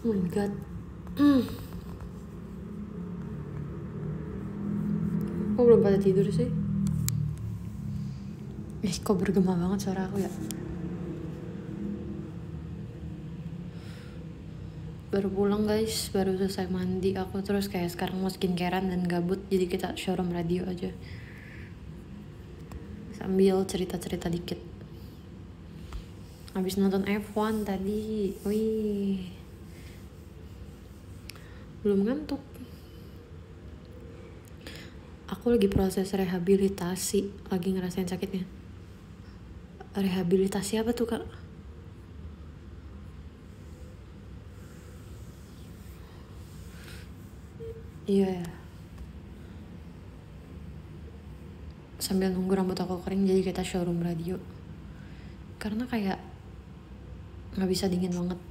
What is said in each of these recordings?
Oh my god. Kok belum pada tidur sih? Kok bergema banget suara aku ya? Baru pulang guys, baru selesai mandi aku, terus kayak sekarang mau skincarean dan gabut, jadi kita showroom radio aja sambil cerita-cerita dikit. Habis nonton F1 tadi, wih, belum ngantuk. Aku lagi proses rehabilitasi, lagi ngerasain sakitnya. Rehabilitasi apa tuh kak? Iya. Sambil nunggu rambut aku kering, jadi kita showroom radio. Karena kayak nggak bisa dingin banget.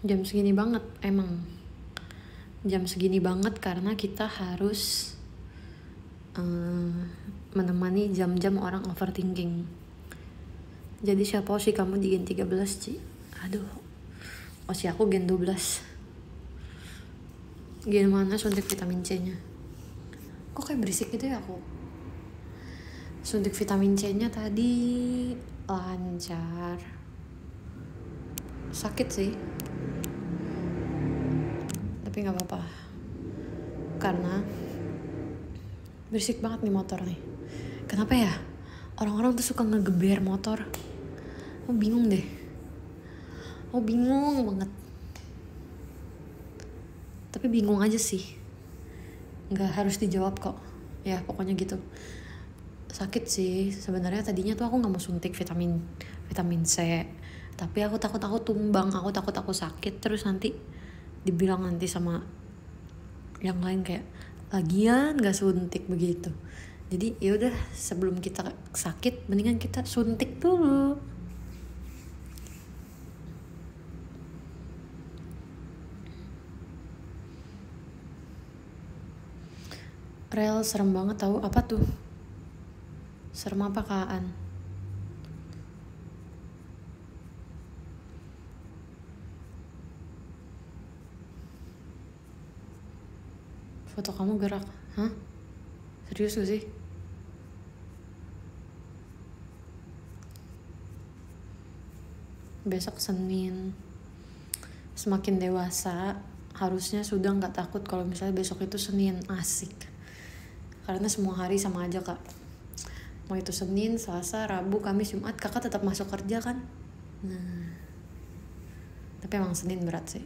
Jam segini banget emang. Jam segini banget karena kita harus menemani jam-jam orang overthinking. Jadi siapa sih kamu di gen 13 Ci? Aduh, si aku gen 12. Gen mana suntik vitamin C nya? Kok kayak berisik gitu ya aku? Suntik vitamin C nya tadi lancar. Sakit sih, tapi gak apa-apa karena berisik banget nih motor nih. Kenapa ya orang-orang tuh suka ngegeber motor? Aku bingung deh. Aku bingung banget. Tapi bingung aja sih. Nggak harus dijawab kok. Ya pokoknya gitu. Sakit sih. Sebenarnya tadinya tuh aku nggak mau suntik vitamin C. Tapi aku takut aku tumbang. Aku takut aku sakit. Terus nanti dibilang nanti sama yang lain kayak lagian nggak suntik begitu. Jadi yaudah sebelum kita sakit mendingan kita suntik dulu. Rel serem banget tahu. Apa tuh? Serem apa Kaan? Foto kamu gerak. Hah? Serius gak sih? Besok Senin. Semakin dewasa harusnya sudah gak takut kalau misalnya besok itu Senin. Asik. Karena semua hari sama aja kak. Mau itu Senin, Selasa, Rabu, Kamis, Jumat, kakak tetap masuk kerja kan? Nah, tapi emang Senin berat sih.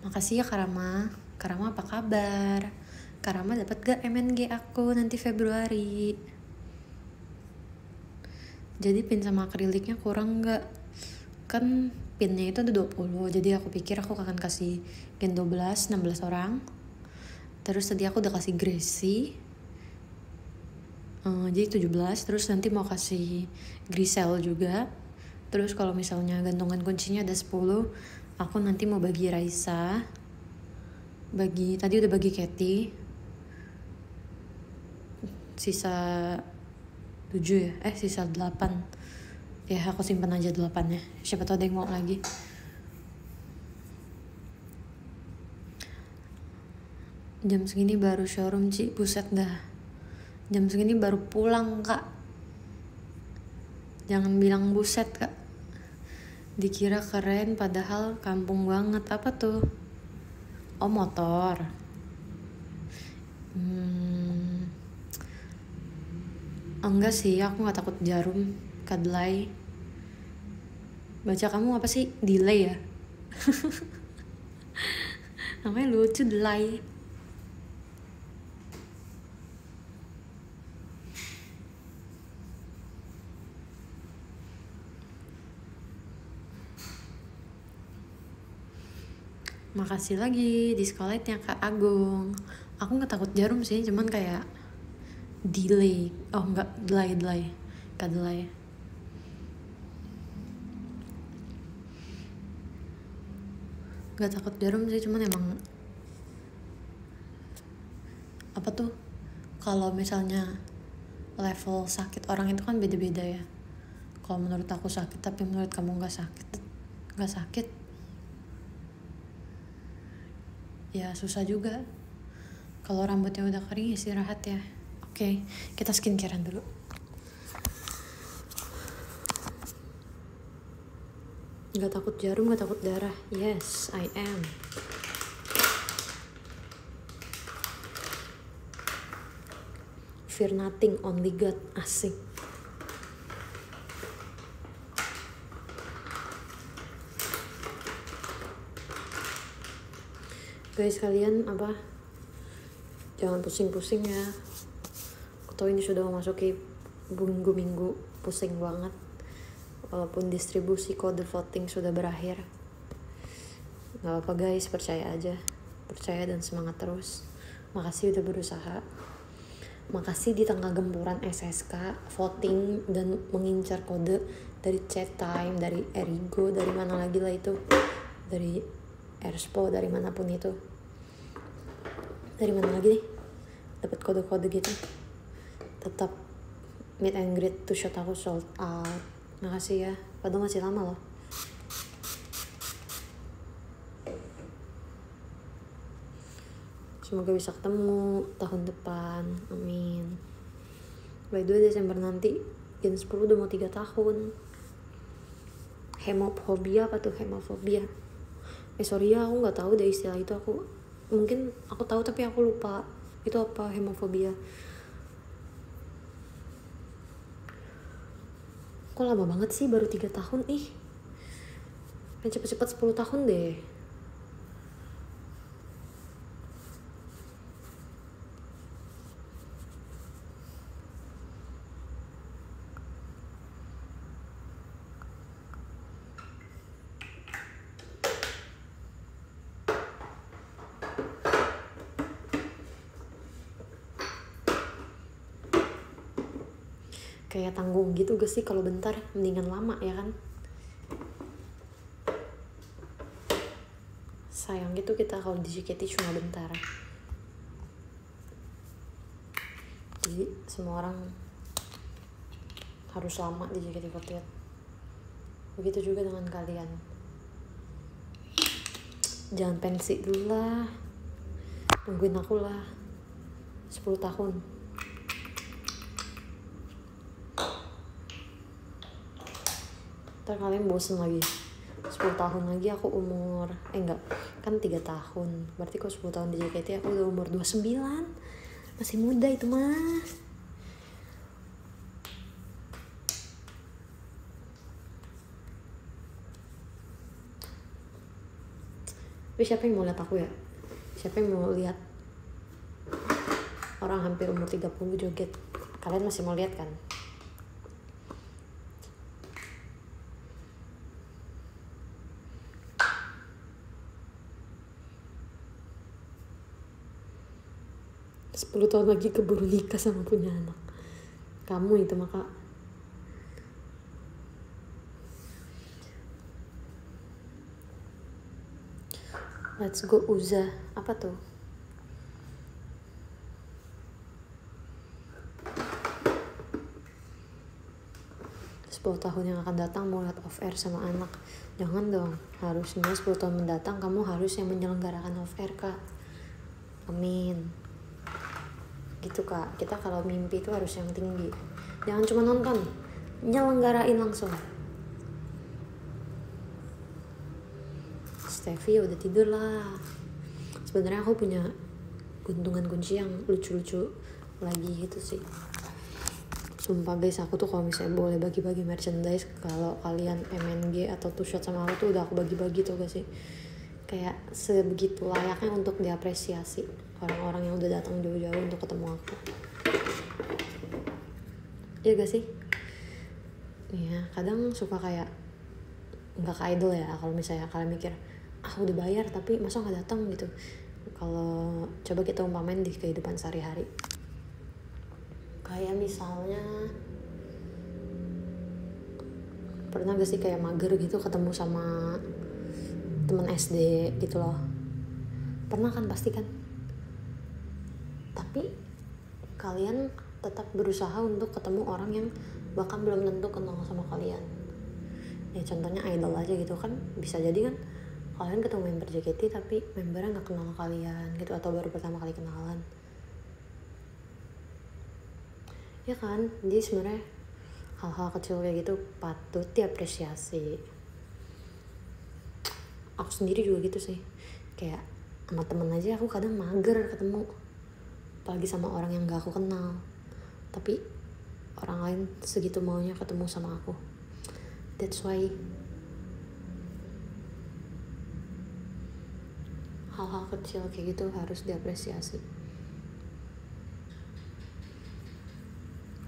Makasih ya Karama. Karama apa kabar? Karama dapat gak MNG aku nanti Februari? Jadi pin sama akriliknya kurang gak? Kan pinnya itu ada 20, jadi aku pikir aku akan kasih gen 12, 16 orang. Terus tadi aku udah kasih Gracie, jadi 17. Terus nanti mau kasih Grisel juga. Terus kalau misalnya gantungan kuncinya ada 10, aku nanti mau bagi Raisa, tadi udah bagi Katy, sisa 7 ya, sisa 8 ya, aku simpan aja 8-nya, siapa tahu ada yang mau lagi. Jam segini baru showroom Ci, buset dah. Jam segini baru pulang kak. Jangan bilang buset kak, dikira keren padahal kampung banget. Apa tuh? Oh motor. Enggak sih, aku gak takut jarum. Kadlay. Baca kamu apa sih? Delay ya? Namanya lucu, delay. Makasih lagi di sekolahnya Kak Agung. Aku gak takut jarum sih, cuman kayak delay. Oh enggak, delay. Kadlay. Gak takut jarum sih, cuman emang apa tuh, kalau misalnya level sakit orang itu kan beda-beda ya. Kalau menurut aku sakit tapi menurut kamu nggak sakit, ya susah juga. Kalau rambutnya udah kering, istirahat ya. Oke, kita skincarean dulu. Gak takut jarum, gak takut darah. Yes, I am. Fear nothing, only God. Asik. Guys, kalian jangan pusing-pusing ya. Aku tahu ini sudah memasuki minggu pusing banget. Walaupun distribusi kode voting sudah berakhir, gak apa-apa guys, percaya aja. Percaya dan semangat terus. Makasih udah berusaha. Makasih di tengah gempuran SSK, voting, dan mengincar kode dari chat time, dari Erigo, dari mana lagi lah itu, dari Erspo, dari manapun itu. Dari mana lagi nih dapat kode-kode gitu. Tetap meet and greet to shot aku sold out. Makasih ya, padahal masih lama loh. Semoga bisa ketemu tahun depan, amin. By the way, Desember nanti Gen 10 udah mau 3 tahun. Hemofobia apa tuh hemofobia? Sorry ya, aku gak tahu deh istilah itu. Mungkin aku tahu tapi aku lupa itu apa hemofobia. Kok lama banget sih, baru 3 tahun ih. Cepet-cepet 10 tahun deh. Kayak tanggung gitu gak sih kalau bentar, mendingan lama ya kan. Sayang gitu kita kalau di JKT cuma bentar. Jadi semua orang harus lama di JKT48. Begitu juga dengan kalian. Jangan pensi dulu lah, tungguin aku lah 10 tahun. Ntar kalian bosen lagi. 10 tahun lagi aku umur enggak, kan 3 tahun. Berarti kalau 10 tahun di JKT aku udah umur 29. Masih muda itu mah. Tapi siapa yang mau lihat aku ya? Siapa yang mau lihat orang hampir umur 30 joget? Kalian masih mau lihat kan? Sepuluh tahun lagi keburu nikah sama punya anak. Kamu itu maka. Let's go Uza. Apa tuh? Sepuluh tahun yang akan datang mau lihat off air sama anak. Jangan dong. Harusnya 10 tahun mendatang kamu harus yang menyelenggarakan off air, Kak. Amin. Gitu Kak, kita kalau mimpi itu harus yang tinggi. Jangan cuma nonton, nyelenggarain langsung. Steffi udah tidur lah. Sebenarnya aku punya guntungan kunci yang lucu-lucu lagi gitu sih. Sumpah guys, aku tuh kalau misalnya boleh bagi-bagi merchandise, kalau kalian MNG atau two shot sama aku tuh udah aku bagi-bagi tuh gak sih. Kayak sebegitu layaknya untuk diapresiasi orang-orang yang udah datang jauh-jauh untuk ketemu aku. Iya gak sih? Iya, kadang suka kayak nggak ke idol ya. Kalau misalnya kalian mikir, udah bayar tapi masa nggak datang gitu. Kalau coba kita umpamain di kehidupan sehari-hari, kayak misalnya pernah gak sih kayak mager gitu ketemu sama temen SD gitu loh. Pernah kan, pasti kan. Tapi kalian tetap berusaha untuk ketemu orang yang bahkan belum tentu kenal sama kalian. Ya contohnya idol aja gitu kan, bisa jadi kan kalian ketemu member JKT tapi membernya nggak kenal kalian gitu, atau baru pertama kali kenalan, ya kan. Jadi sebenarnya hal-hal kecil kayak gitu patut diapresiasi. Aku sendiri juga gitu sih, kayak sama temen aja aku kadang mager ketemu, apalagi sama orang yang gak aku kenal, tapi orang lain segitu maunya ketemu sama aku. That's why hal-hal kecil kayak gitu harus diapresiasi.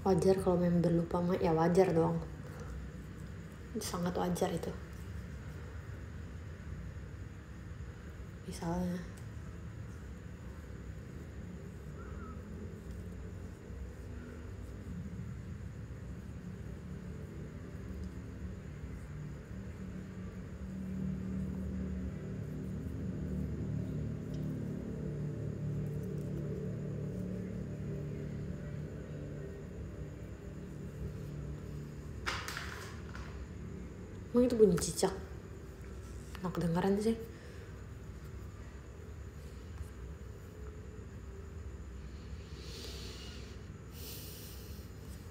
Wajar kalau member lupa mah, ya wajar dong, sangat wajar itu. Misalnya emang itu bunyi cicak, nggak kedengaran sih.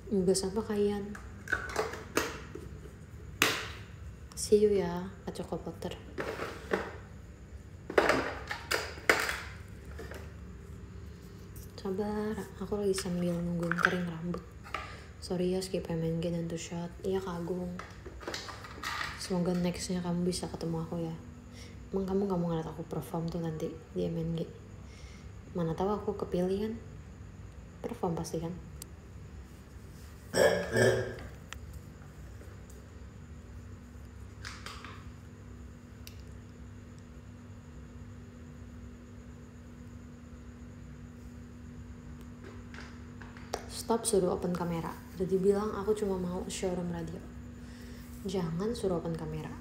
Nggak sama kalian. See you ya, Kak Choco Potter. Sabar, aku lagi sambil nungguin kering rambut. Sorry ya skip MNG dan to shot. Iya Kagum. Semoga nextnya kamu bisa ketemu aku ya. Emang kamu gak mau ngeliat aku perform tuh nanti di MNG? Mana tahu aku kepilih kan? Perform pasti kan? Stop suruh open kamera. Udah dibilang aku cuma mau showroom radio. Jangan suruh open kamera.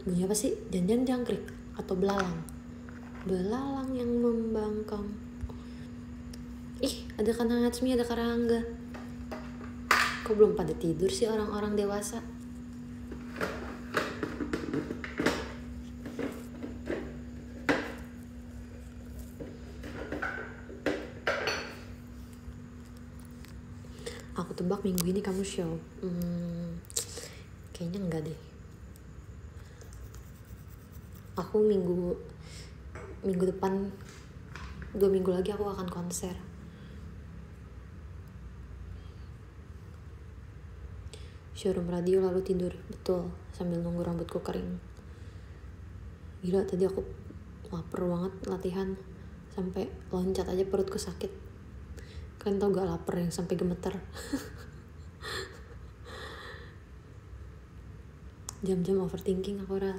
Bunyi apa sih? Jangan jangkrik atau belalang? Belalang yang membangkang. Ih, ada Kak Natsumi, ada Kak Rangga. Kok belum pada tidur sih orang-orang dewasa? Aku tebak minggu ini kamu show. Kayaknya enggak deh. Aku minggu depan, 2 minggu lagi aku akan konser. Showroom radio lalu tidur. Betul, sambil nunggu rambutku kering. Gila, tadi aku lapar banget latihan, sampai loncat aja perutku sakit. Kalian tau gak lapar yang sampai gemeter? Jam-jam overthinking aku Ra.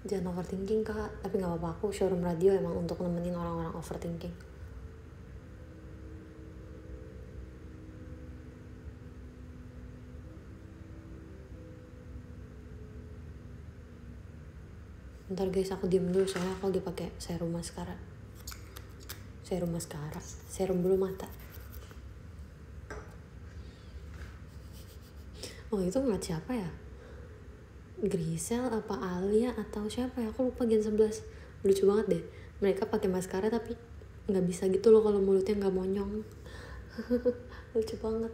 Jangan overthinking Kak, tapi gak apa-apa, aku showroom radio emang untuk nemenin orang-orang overthinking. Bentar guys, aku diem dulu soalnya aku lagi pakai serum maskara. Serum bulu mata. Oh itu ngeliat siapa ya? Grisel apa Alia atau siapa ya? Aku lupa Gen 11. Lucu banget deh. Mereka pakai maskara tapi nggak bisa gitu loh kalau mulutnya nggak monyong. Lucu banget.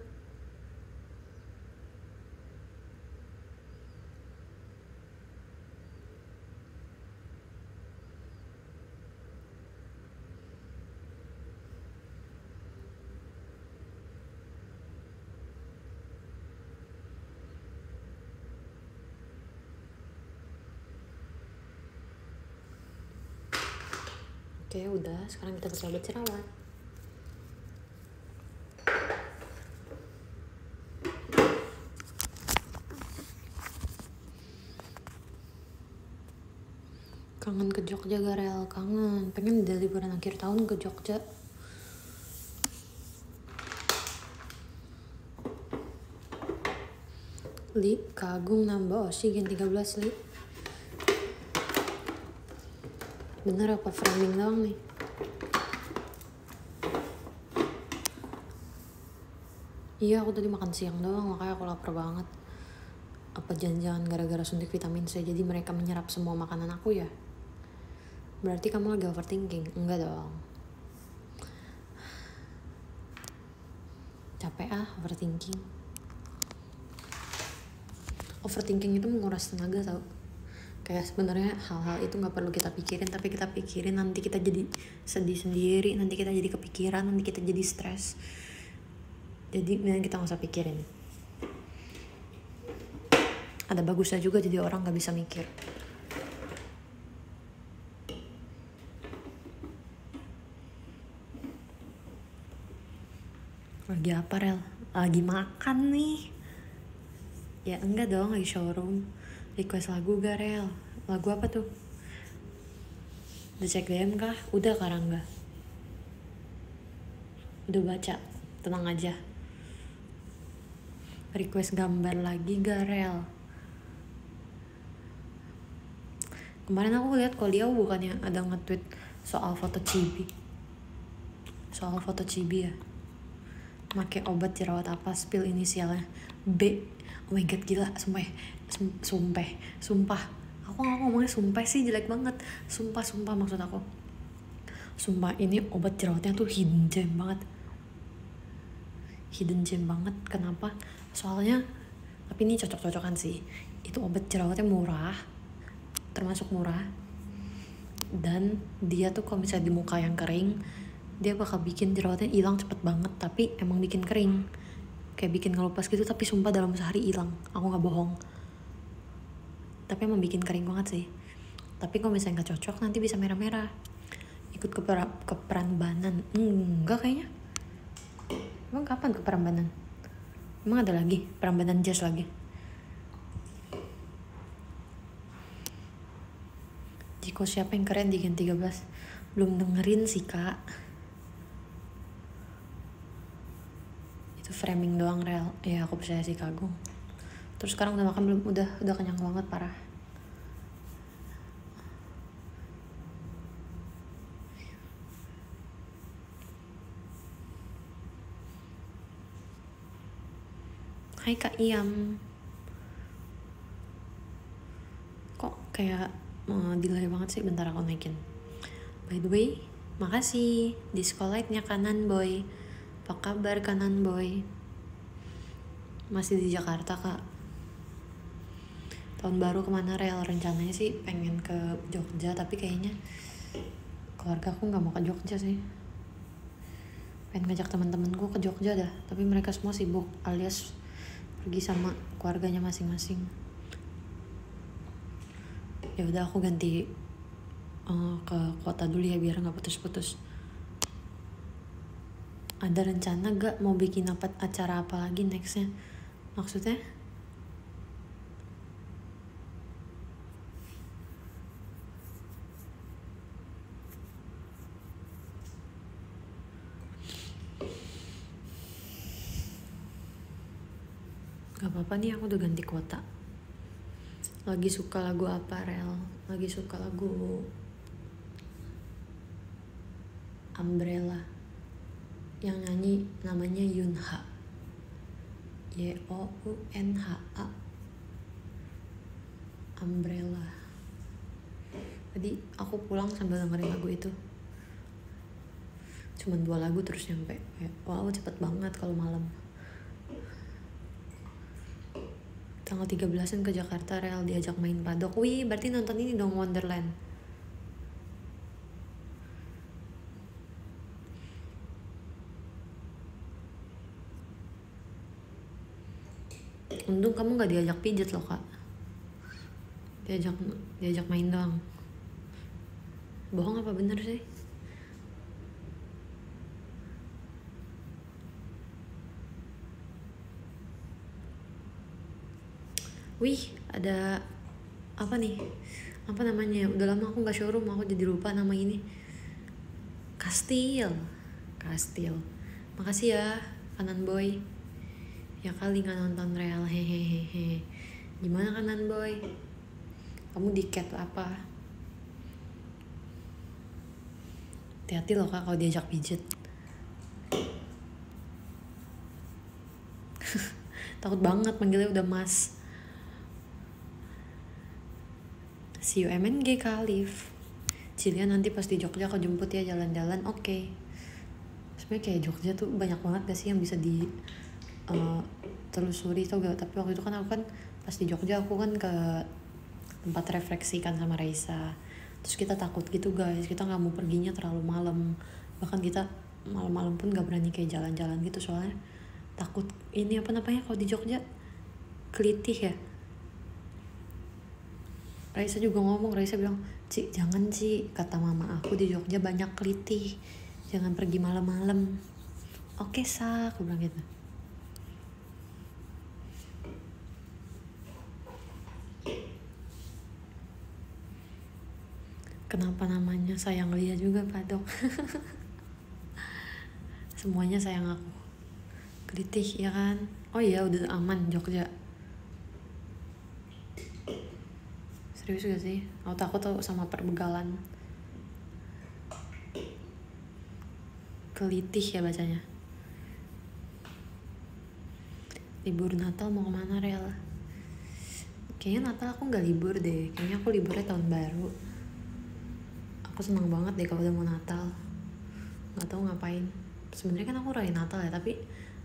Oke udah, sekarang kita pakai obat jerawat. Kangen ke Jogja Garel, kangen. Pengen di liburan akhir tahun ke Jogja. Li, Kagung nambah Oshi Gen 13 Li. Bener apa framing doang nih? Iya, aku tadi makan siang doang, makanya aku lapar banget. Apa jangan-jangan gara-gara suntik vitamin C jadi mereka menyerap semua makanan aku ya? Berarti kamu lagi overthinking? Enggak dong. Capek overthinking. Overthinking itu menguras tenaga tau. Kayak sebenarnya hal-hal itu nggak perlu kita pikirin, tapi kita pikirin nanti kita jadi sedih sendiri, nanti kita jadi kepikiran, nanti kita jadi stres. Jadi kita nggak usah pikirin. Ada bagusnya juga jadi orang nggak bisa mikir. Lagi apa, Rel? Lagi makan nih. Ya enggak dong, lagi showroom. Request lagu gak, Rel? Lagu apa tuh? Udah cek DM kah? Udah Karangga? Udah baca? Tenang aja. Request gambar lagi gak, Rel? Kemarin aku lihat Koliau bukannya ada nge-tweet soal foto Cibi. Soal foto Cibi ya. Make obat jerawat apa, spill inisialnya B. Oh my god, gila, sumpah aku gak ngomongnya sumpah sih, jelek banget. Sumpah maksud aku. Sumpah ini obat jerawatnya tuh hidden gem banget. Kenapa? Soalnya, tapi ini cocok-cocokan sih. Itu obat jerawatnya murah, termasuk murah. Dan dia tuh kalau misalnya di muka yang kering, dia bakal bikin jerawatnya hilang cepet banget, tapi emang bikin kering. Kayak bikin ngelupas gitu, tapi sumpah dalam sehari hilang. Aku gak bohong. Tapi emang bikin kering banget sih. Tapi kalau misalnya gak cocok, nanti bisa merah-merah. Ikut ke Prambanan. Enggak kayaknya. Emang kapan ke Prambanan? Emang ada lagi? Prambanan Jazz lagi? Jiko siapa yang keren di Gen 13? Belum dengerin sih, Kak. Itu framing doang, Rel. Ya aku percaya sih kagum. Terus sekarang udah makan belum? Udah kenyang banget, parah. Hai Kak Iam. Kok kayak delay banget sih, bentar aku naikin. By the way, makasih Discolite-nya Kanan Boy. Apa kabar Kanan Boy? Masih di Jakarta, Kak. Tahun baru kemana, Rel? Rencananya sih pengen ke Jogja, tapi kayaknya keluarga aku gak mau ke Jogja sih. Pengen ngajak teman-temanku ke Jogja dah, tapi mereka semua sibuk alias pergi sama keluarganya masing-masing. Ya udah, aku ganti ke kota dulu ya biar nggak putus-putus. Ada rencana gak mau bikin acara apa lagi nextnya? Maksudnya? Gak apa-apa nih, aku udah ganti kota. Lagi suka lagu apa, Rel? Lagi suka lagu Umbrella. Yang nyanyi namanya Yunha. Younha. Umbrella. Tadi aku pulang sambil dengerin lagu itu. Cuman 2 lagu terus nyampe. Wow, cepet banget kalau malam. Tanggal 13-an ke Jakarta, Rel, diajak main padok. Wih, berarti nonton ini dong, Wonderland. Untung kamu gak diajak pijet loh, Kak. Diajak main doang. Bohong apa bener sih? Wih, ada apa nih? Apa namanya? Udah lama aku gak showroom, aku jadi lupa nama ini. Kastil. Makasih ya, Kanan Boy. Ya kali gak nonton, Real, hehehe. Gimana Kanan Boy? Kamu di cat apa? Hati-hati loh, Kak, kalau diajak pijet. takut banget manggilnya udah mas. See you MNG Khalif. Cilia nanti pas di Jogja aku jemput ya jalan-jalan. Oke. Sebenarnya kayak Jogja tuh banyak banget gak sih yang bisa di telusuri tau gak. Tapi waktu itu kan aku kan pas di Jogja aku kan ke tempat refleksi kan sama Raisa. Terus kita takut gitu guys, kita nggak mau perginya terlalu malam. Bahkan kita malam-malam pun nggak berani kayak jalan-jalan gitu soalnya takut ini apa namanya kalau di Jogja kelitih ya. Raisa juga ngomong, Raisa bilang, Ci jangan Ci, kata mama aku di Jogja banyak kelitih, jangan pergi malam-malam. Oke Sa, aku bilang gitu. Kenapa namanya sayang Lia juga Pak Dok. Semuanya sayang aku. Kelitih ya kan. Oh iya udah aman Jogja. Serius gak sih? Aku takut tuh sama perbegalan. Kelitih ya bacanya. Libur Natal mau kemana Rel? Kayaknya Natal aku gak libur deh. Kayaknya aku liburnya tahun baru. Aku senang banget deh kalau udah mau Natal. Gak tahu ngapain. Sebenarnya kan aku rayain Natal ya, tapi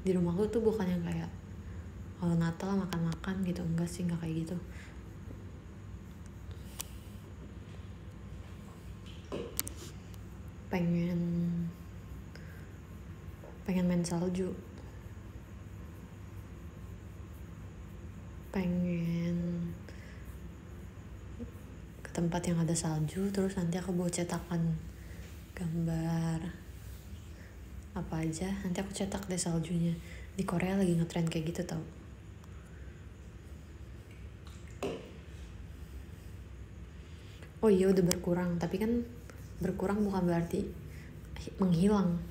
di rumahku tuh bukan yang kayak kalau Natal makan-makan gitu. Enggak sih, gak kayak gitu. pengen main salju, pengen ke tempat yang ada salju, terus nanti aku bawa cetakan gambar apa aja, nanti aku cetak deh saljunya. Di Korea lagi ngetrend kayak gitu tau. Oh iya udah berkurang, tapi kan berkurang bukan berarti menghilang.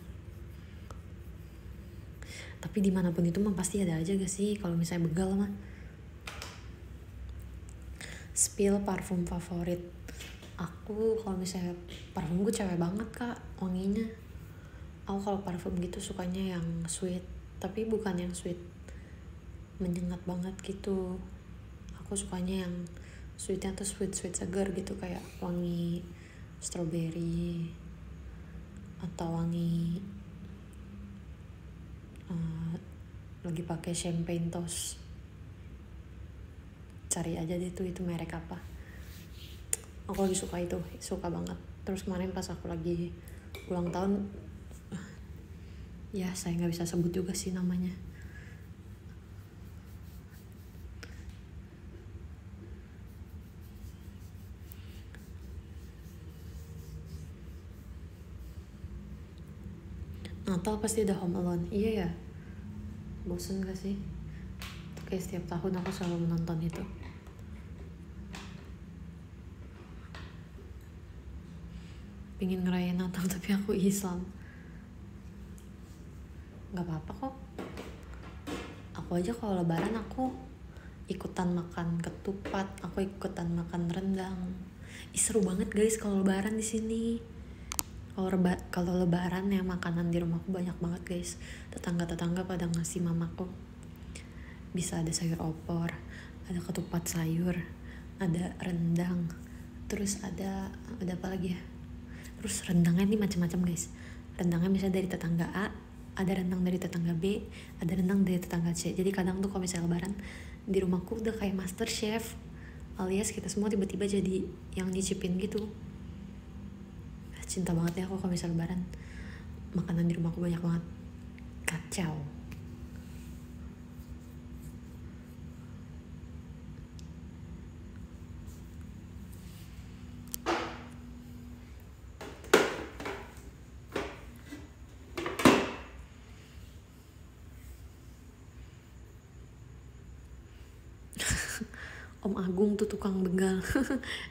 Tapi dimanapun itu mah pasti ada aja gak sih kalau misalnya begal mah. Spill parfum favorit aku, kalau misalnya parfum gue cewek banget kak wanginya. Aku kalau parfum gitu sukanya yang sweet, tapi bukan yang sweet menyengat banget gitu. Aku sukanya yang sweetnya tuh sweet segar gitu, kayak wangi strawberry atau wangi lagi pakai champagne toast. Cari aja deh tuh itu merek apa. Aku lagi suka itu, suka banget. Terus kemarin pas aku lagi ulang tahun, ya saya nggak bisa sebut juga sih namanya. Natal pasti ada Home Alone. Iya ya, bosen gak sih? Kayak setiap tahun aku selalu menonton itu. Pengen ngerayain Natal tapi aku Islam. Gak apa-apa kok. Aku aja kalau lebaran aku ikutan makan ketupat, aku ikutan makan rendang. Seru banget guys kalau lebaran di sini. Kalau lebaran ya makanan di rumahku banyak banget guys. Tetangga-tetangga pada ngasih mamaku. Bisa ada sayur opor, ada ketupat sayur, ada rendang, terus ada apa lagi ya? Terus rendangnya nih macam-macam guys. Rendangnya misalnya dari tetangga A, ada rendang dari tetangga B, ada rendang dari tetangga C. Jadi kadang tuh kalau misalnya lebaran di rumahku udah kayak master chef, alias kita semua tiba-tiba jadi yang nyicipin gitu. Cinta banget ya aku kalau misalnya lebaran. Makanan di rumahku banyak banget. Kacau. Om Agung tuh tukang begal.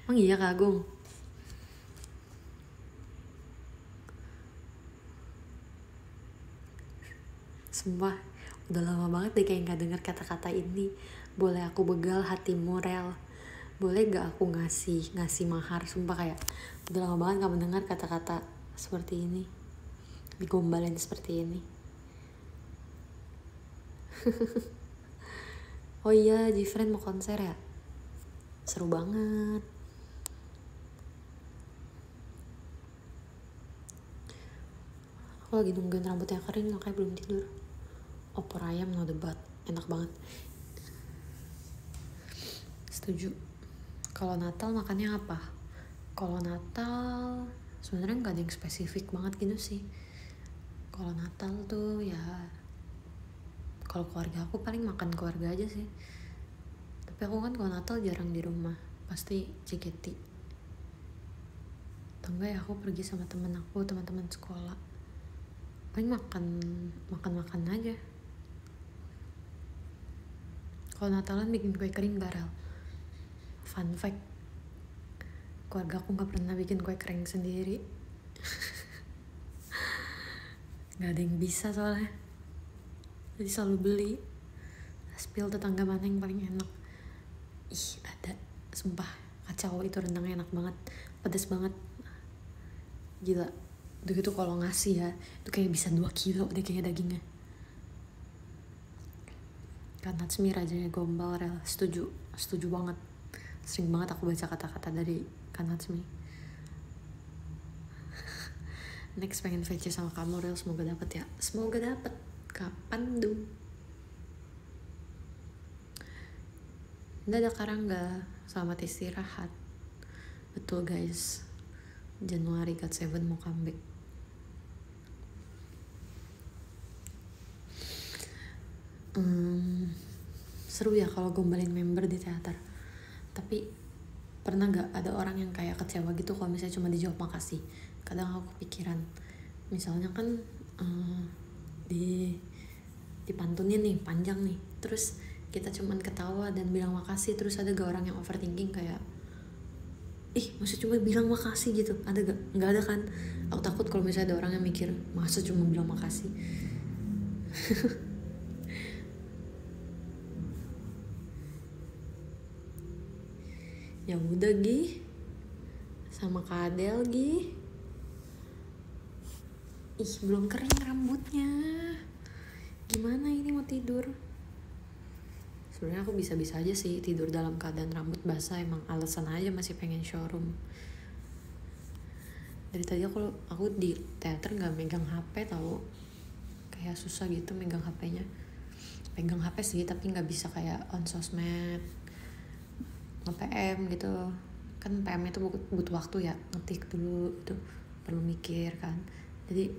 Emang iya Kak Agung? Sumpah, udah lama banget deh kayak gak denger kata-kata ini. Boleh aku begal hatimu Rel? Boleh gak aku ngasih mahar? Sumpah kayak udah lama banget gak mendengar kata-kata seperti ini, digombalin seperti ini. Oh iya, Jifren mau konser ya? Seru banget. Aku lagi nungguin rambutnya kering, makanya belum tidur. Opor ayam no debat, enak banget. Setuju. Kalau Natal makannya apa? Kalau Natal sebenarnya nggak ada yang spesifik banget gitu sih. Kalau Natal tuh ya, kalau keluarga aku paling makan keluarga aja sih. Tapi aku kan kalau Natal jarang di rumah, pasti JKT. Atau enggak ya aku pergi sama teman-teman sekolah. Paling makan aja. Kalau Natalan bikin kue kering barel. Fun fact, keluarga aku nggak pernah bikin kue kering sendiri. Nggak ada yang bisa soalnya, jadi selalu beli. Spill tetangga mana yang paling enak. Ih ada, sumpah kacau, itu rendangnya enak banget, pedas banget, gila. Itu gitu kalau ngasih ya, itu kayak bisa 2 kilo deh kayaknya dagingnya. Kanatsumi rajanya gombal rel, setuju banget. Sering banget aku baca kata-kata dari Kanatsumi. Next pengen VC sama kamu rel, semoga dapet ya. Semoga dapet. Kapan dong? Dadah Karangga, selamat istirahat. Betul guys, Januari GOT7 mau comeback. Seru ya kalau gombalin member di teater. Tapi pernah gak ada orang yang kayak kecewa gitu kalau misalnya cuma dijawab makasih? Kadang aku kepikiran, misalnya kan dipantunin nih panjang nih, terus kita cuman ketawa dan bilang makasih, terus ada gak orang yang overthinking kayak masa cuma bilang makasih gitu? Ada gak? Nggak ada kan? Aku takut kalau misalnya ada orang yang mikir masa cuma bilang makasih. Ya udah Gi, sama Kak Adel Gi. Belum kering rambutnya, gimana ini mau tidur? Sebenarnya aku bisa-bisa aja sih tidur dalam keadaan rambut basah, emang alasan aja masih pengen showroom. Dari tadi aku di teater nggak megang HP tau, kayak susah gitu megang HP-nya. Pegang HP sih tapi nggak bisa kayak on sosmed, nge-PM gitu kan. PM itu butuh waktu ya, ngetik dulu itu perlu mikir kan. Jadi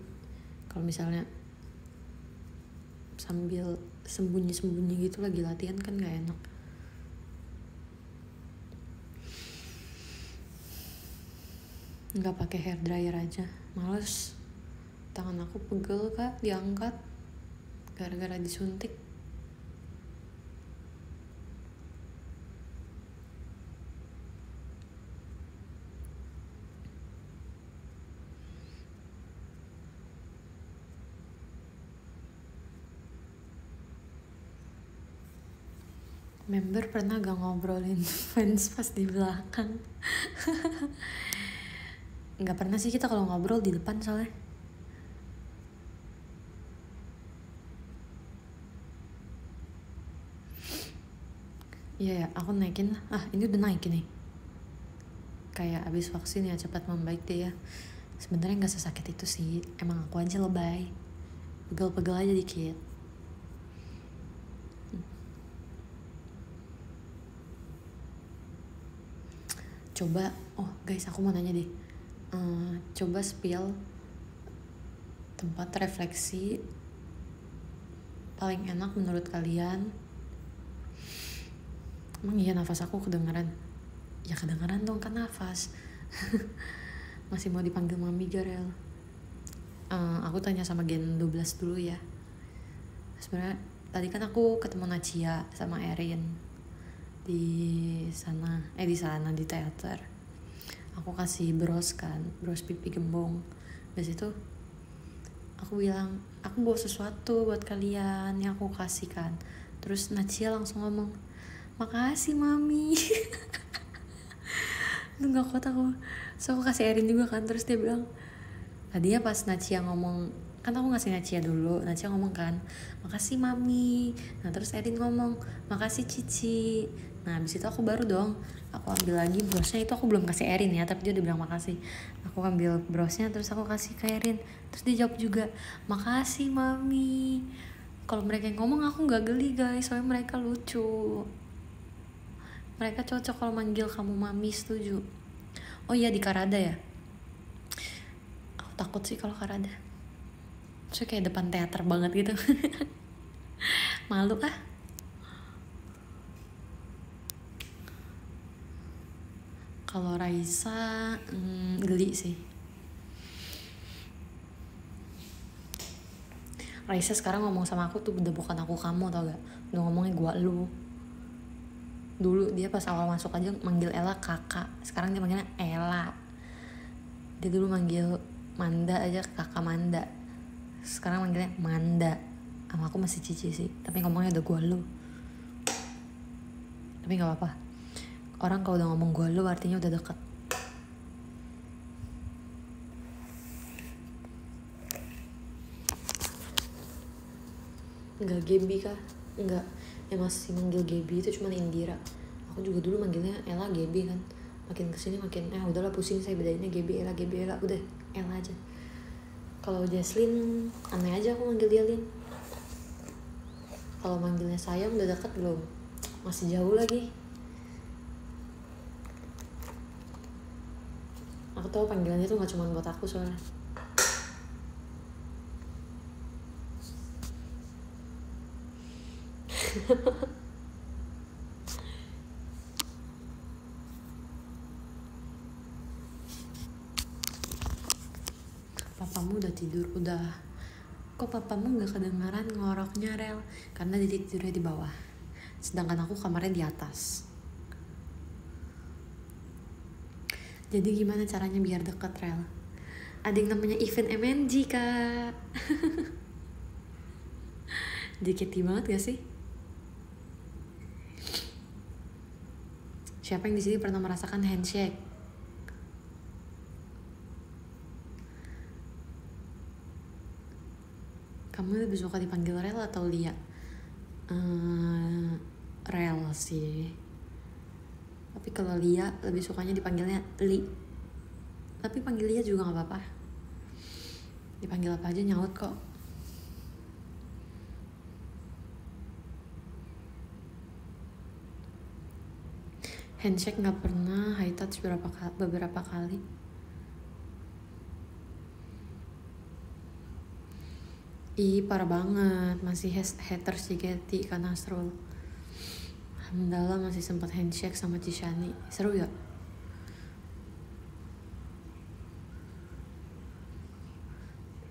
kalau misalnya sambil sembunyi gitu lagi latihan kan gak enak. Nggak pakai hair dryer aja, males. Tangan aku pegel kak diangkat gara-gara disuntik. Member pernah gak ngobrolin fans pas di belakang? Nggak pernah sih kita kalau ngobrol di depan soalnya. Iya ya, aku naikin lah. Ini udah naik nih. Kayak abis vaksin ya, cepat membaik deh ya. Sebenarnya nggak sesakit itu sih, emang aku aja lebay, pegel-pegel aja dikit. Coba, guys aku mau nanya deh, coba spill tempat refleksi paling enak menurut kalian. Emang iya nafas aku kedengeran? Ya kedengeran dong kan nafas. Masih mau dipanggil Mami Garel. Aku tanya sama Gen 12 dulu ya. Sebenarnya tadi kan aku ketemu Nacia sama Erin di sana di teater. Aku kasih bros pipi gembong. Dari situ aku bilang aku bawa sesuatu buat kalian yang aku kasih kan. Terus Nacia langsung ngomong makasih Mami. Lu gak kuat aku, so aku kasih Erin juga kan. Terus dia bilang tadinya pas Nacia ngomong Kan aku ngasih Nacia dulu, Nacia ngomong kan, makasih mami. Nah terus Erin ngomong, makasih Cici. Nah abis itu aku baru dong, aku ambil lagi brosnya. Itu aku belum kasih Erin ya, tapi dia udah bilang makasih. Aku ambil brosnya terus aku kasih ke Erin. Terus dia jawab juga, makasih mami. Kalau mereka yang ngomong aku nggak geli guys, soalnya mereka lucu. Mereka cocok kalau manggil kamu mami, setuju. Oh iya, di Karada ya, aku takut sih kalau Karada. So kayak depan teater banget gitu. Malu ah. Kalau Raisa geli sih. Raisa sekarang ngomong sama aku tuh udah bukan aku kamu, tau gak? Udah ngomongnya gua lu. Dulu dia pas awal masuk aja manggil Ella kakak, sekarang dia manggilnya Ella. Dia dulu manggil Manda aja kakak Manda, sekarang manggilnya Manda. Sama aku masih Cici sih, tapi ngomongnya udah gua lu. Tapi nggak apa-apa, orang kalau udah ngomong gua lu artinya udah deket. Enggak, Gaby kah? Enggak, yang masih manggil Gaby itu cuma Indira. Aku juga dulu manggilnya Ella Gaby kan, makin kesini makin udahlah pusing saya bedainnya Gaby Ella, udah Ella aja. Kalau Jesslyn aneh aja aku manggil dia Lin. Kalau manggilnya sayang udah deket belum? Masih jauh lagi. Aku tahu panggilannya tuh gak cuma buat aku soalnya. Papamu udah tidur? Udah. Kok papamu gak kedengaran ngoroknya Rel? Karena dia tidurnya di bawah, sedangkan aku kamarnya di atas. Jadi gimana caranya biar deket Rel? Ada yang namanya event MNG kak. JKT banget gak sih? Siapa yang di sini pernah merasakan handshake? Kamu lebih suka dipanggil Rel atau Lia? Rel sih. Tapi kalau Lia lebih sukanya dipanggilnya Li. Tapi panggil Lia juga gak apa-apa. Dipanggil apa aja nyaut kok. Handshake gak pernah, high touch beberapa kali. Ih parah banget, masih haters JKT kan Nasrul. Alhamdulillah masih sempat handshake sama Cishani. Seru ya?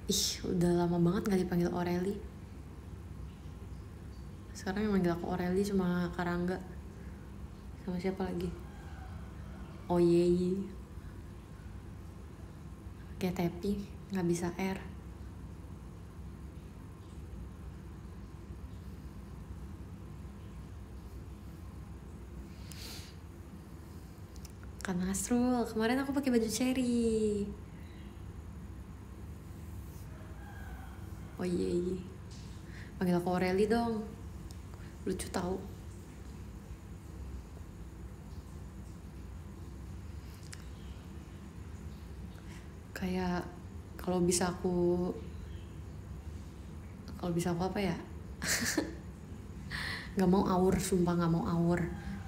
Ih udah lama banget gak dipanggil Aureli. Sekarang yang manggil aku Aureli cuma Karangga. Sama siapa lagi? Oh Yeyi. Kayak Tepi gak bisa R. Kan Nasrul, kemarin aku pakai baju cherry. Oh iya, panggil aku Aureli dong, lucu tahu. Kayak kalau bisa aku apa ya? Gak mau Aur, sumpah gak mau Aur,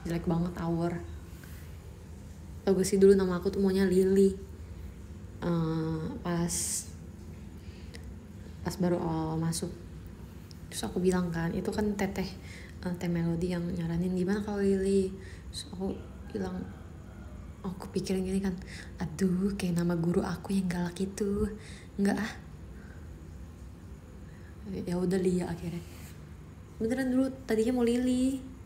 jelek banget Aur. Tau gak sih dulu nama aku tuh maunya Lily. Pas baru awal masuk, terus aku bilang kan, itu kan teteh teh Melody yang nyaranin gimana kalau Lily. Terus aku bilang, aku pikirin gini kan, aduh kayak nama guru aku yang galak itu, enggak ah. Ya udah Lia akhirnya. Beneran dulu tadinya mau Lily.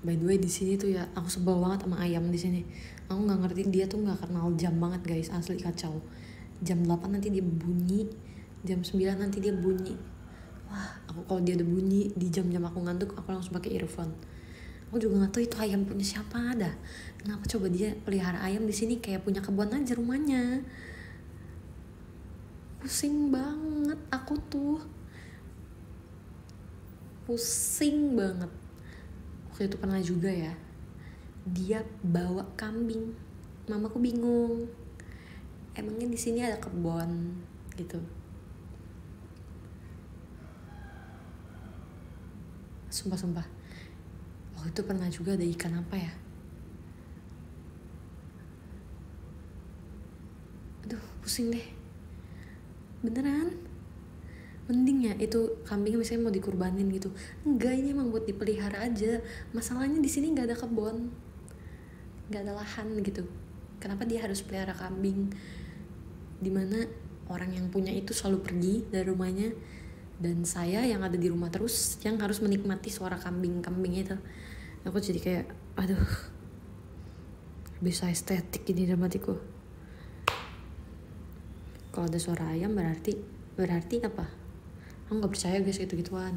By the way di sini tuh ya, aku sebel banget sama ayam di sini. Aku nggak ngerti, dia tuh nggak kenal jam banget guys, asli kacau. Jam 8 nanti dia bunyi, jam 9 nanti dia bunyi. Wah, aku kalau dia udah bunyi di jam-jam aku ngantuk, aku langsung pakai earphone. Aku juga nggak tahu itu ayam punya siapa dah. Kenapa coba dia pelihara ayam di sini kayak punya kebun aja rumahnya. Pusing banget aku tuh. Pusing banget. Waktu itu pernah juga ya, dia bawa kambing. Mamaku bingung. Emangnya di sini ada kebun gitu. Sumpah. Waktu itu pernah juga ada ikan apa ya? Aduh, pusing deh. Beneran. Mending ya itu kambingnya misalnya mau dikurbanin gitu. Enggak, ini emang buat dipelihara aja. Masalahnya di sini nggak ada kebun, nggak ada lahan gitu. Kenapa dia harus pelihara kambing? Dimana orang yang punya itu selalu pergi dari rumahnya, dan saya yang ada di rumah terus yang harus menikmati suara kambing itu. Aku jadi kayak aduh, bisa estetik ini dalam hatiku. Kalau ada suara ayam berarti apa? Aku nggak percaya guys gitu-gituan.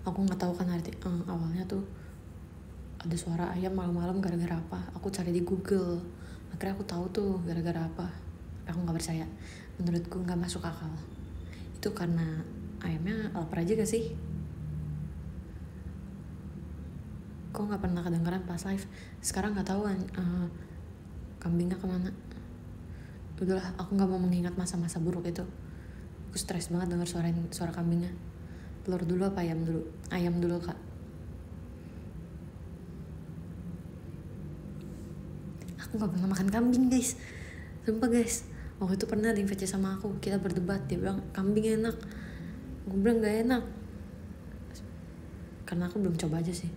Aku nggak tahu kan arti awalnya tuh ada suara ayam malam-malam gara-gara apa. Aku cari di Google, akhirnya aku tahu tuh gara-gara apa. Aku nggak percaya, menurutku nggak masuk akal. Itu karena ayamnya lapar aja gak sih? Kok nggak pernah kedengeran pas live? Sekarang nggak tahu kambingnya kemana. Udahlah, aku nggak mau mengingat masa-masa buruk itu. Aku stres banget denger suara kambingnya. Telur dulu apa ayam dulu? Ayam dulu kak. Aku nggak pernah makan kambing guys, sumpah guys. Waktu itu pernah ada yang VC sama aku, kita berdebat, dia bilang kambing enak, gue bilang nggak enak karena aku belum coba aja sih.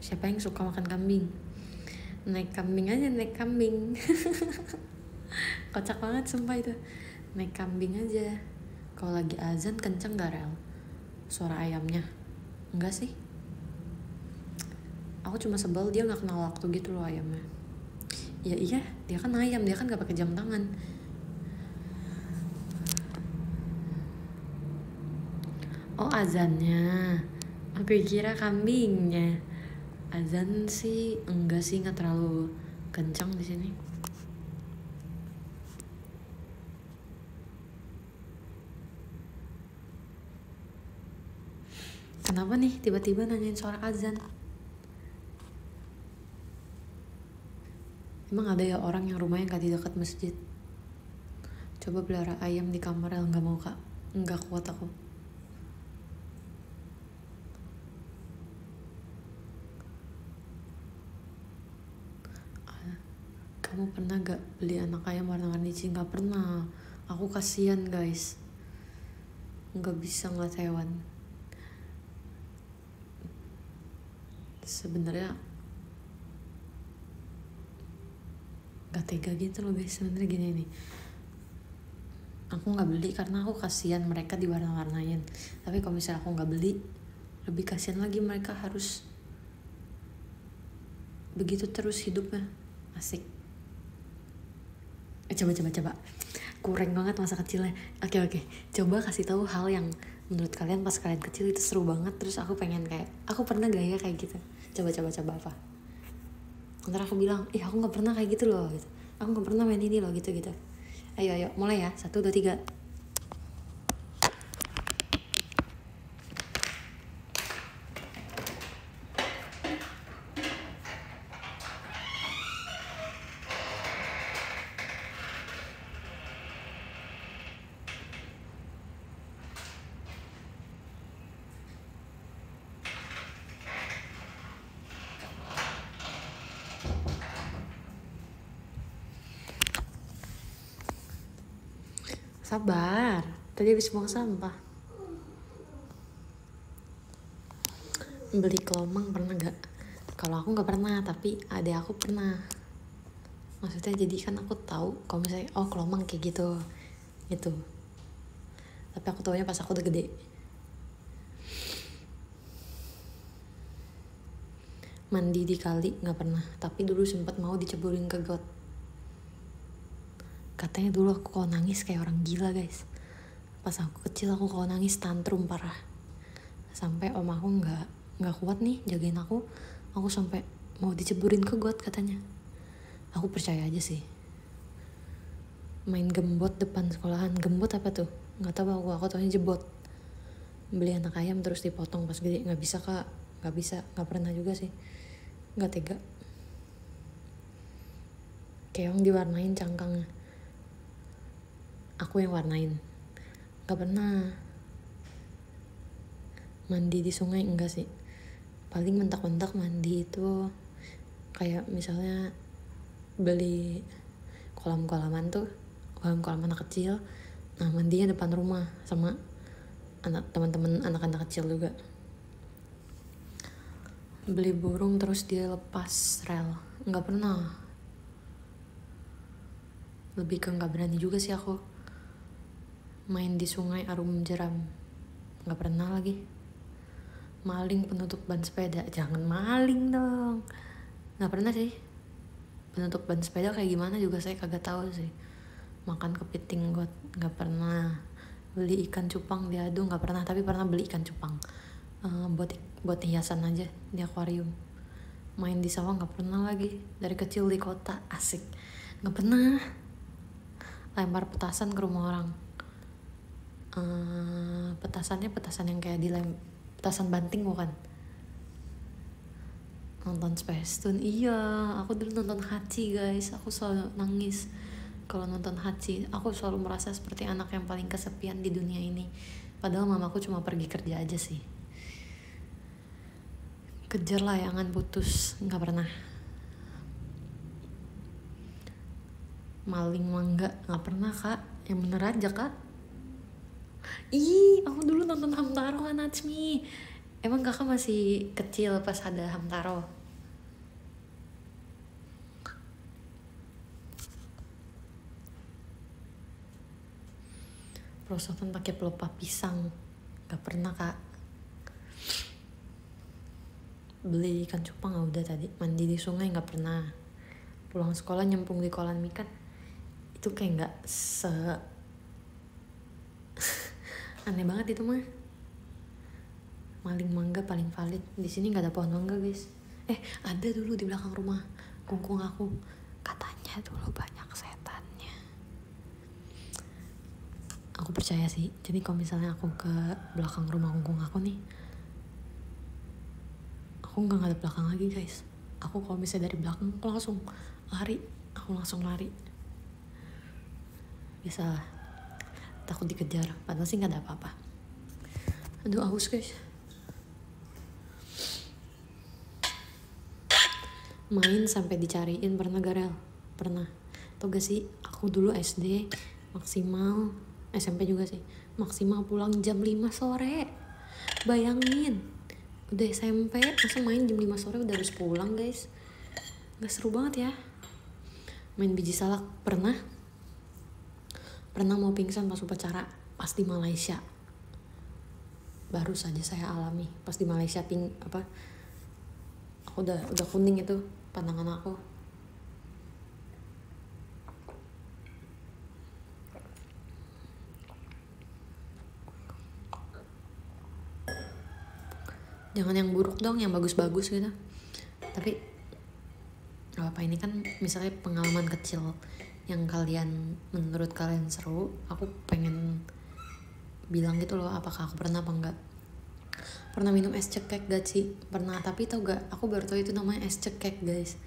Siapa yang suka makan kambing? Naik kambing aja, naik kambing. Kocak banget sumpah itu. Naik kambing aja. Kalau lagi azan kenceng gak rel suara ayamnya? Enggak sih, aku cuma sebel dia nggak kenal waktu gitu loh ayamnya. Ya iya, dia kan ayam, dia kan gak pakai jam tangan. Oh azannya, aku kira kambingnya. Azan sih enggak sih, nggak terlalu kencang di sini. Kenapa nih tiba-tiba nanyain soal azan? Emang ada ya orang yang rumahnya gak di dekat masjid? Coba pelihara ayam di kamar, nggak mau kak, nggak kuat aku. Kamu pernah gak beli anak ayam warna-warni sih? Gak pernah. Aku kasihan guys, nggak bisa ngeliat hewan. Sebenarnya gak tega gitu loh guys. Sebenarnya gini nih, aku nggak beli karena aku kasihan mereka diwarna-warnain. Tapi kalau misalnya aku nggak beli, lebih kasihan lagi mereka harus begitu terus hidupnya. Asik. Coba. Kurang banget masa kecilnya. Oke. Coba kasih tahu hal yang menurut kalian pas kalian kecil itu seru banget. Terus aku pengen kayak, aku pernah gak ya kayak gitu? Coba apa? Ntar aku bilang, aku nggak pernah kayak gitu loh. Gitu. Aku nggak pernah main ini loh gitu. Ayo, mulai ya. 1, 2, 3. Sabar, tadi habis buang sampah. Beli kelomang pernah gak? Kalau aku gak pernah, tapi adek aku pernah. Maksudnya jadi kan aku tahu kalau misalnya kelomang kayak gitu. Tapi aku taunya pas aku udah gede. Mandi di kali gak pernah, tapi dulu sempat mau diceburin ke got. Katanya dulu aku kalau nangis kayak orang gila guys. Pas aku kecil aku kalau nangis tantrum parah. Sampai om aku nggak kuat nih jagain aku sampai mau diceburin ke got katanya. Aku percaya aja sih. Main gembot depan sekolahan. Gembot apa tuh? Nggak tahu aku taunya jebot. Beli anak ayam terus dipotong pas gede. Nggak bisa kak, nggak bisa, nggak pernah juga sih, nggak tega. Keong diwarnain cangkangnya, aku yang warnain. Nggak pernah. Mandi di sungai enggak sih, paling mentak-mentak mandi itu kayak misalnya beli kolam-kolaman tuh, kolam-kolam anak kecil, nah mandinya depan rumah sama teman-teman anak-anak kecil juga. Beli burung terus dia lepas rel, nggak pernah. Lebih ke nggak berani juga sih aku. Main di sungai arum jeram, nggak pernah lagi. Maling penutup ban sepeda, jangan maling dong. Nggak pernah sih. Penutup ban sepeda kayak gimana juga saya kagak tahu sih. Makan kepiting got nggak pernah. Beli ikan cupang diadu nggak pernah, tapi pernah beli ikan cupang buat hiasan aja di akuarium. Main di sawah nggak pernah lagi. Dari kecil di kota asik, nggak pernah. Lempar petasan ke rumah orang. Petasannya petasan yang kayak petasan banting bukan. Nonton Space Tune, iya aku dulu nonton Hachi guys. Aku selalu nangis kalau nonton Hachi. Aku selalu merasa seperti anak yang paling kesepian di dunia ini, padahal mamaku cuma pergi kerja aja sih. Kejar layangan putus, nggak pernah. Maling mangga nggak pernah kak, yang bener aja kak. Aku dulu nonton Hamtaro kan Natsumi. Emang kakak masih kecil pas ada Hamtaro? Prosotan pakai pelupa pisang, nggak pernah kak. Beli ikan cupang udah tadi. Mandi di sungai nggak pernah. Pulang sekolah nyempung di kolam ikan, itu kayak nggak aneh banget itu mah. Maling mangga paling valid. Di sini nggak ada pohon mangga guys. Ada dulu di belakang rumah kungkung aku, katanya dulu banyak setannya. Aku percaya sih. Jadi kalau misalnya aku ke belakang rumah kungkung aku nih, aku nggak ngadep belakang lagi guys. Aku kalau misalnya dari belakang aku langsung lari. Biasalah, takut dikejar, padahal sih nggak ada apa-apa. Aduh aus guys. Main sampai dicariin pernah Garel? Pernah. Tau gak sih, aku dulu SD maksimal, SMP juga sih, maksimal pulang jam 5 sore. Bayangin, udah SMP masa main jam 5 sore udah harus pulang guys. Gak seru banget ya. Main biji salak pernah mau pingsan pas upacara, pas di Malaysia. Baru saja saya alami pas di Malaysia. Aku udah kuning itu pandangan aku. Jangan yang buruk dong, yang bagus-bagus gitu. Tapi gak apa, ini kan misalnya pengalaman kecil yang menurut kalian seru. Aku pengen bilang gitu loh, apakah aku pernah apa enggak. Pernah minum es cekek gak sih? Pernah, tapi tau gak, aku baru tau itu namanya es cekek guys.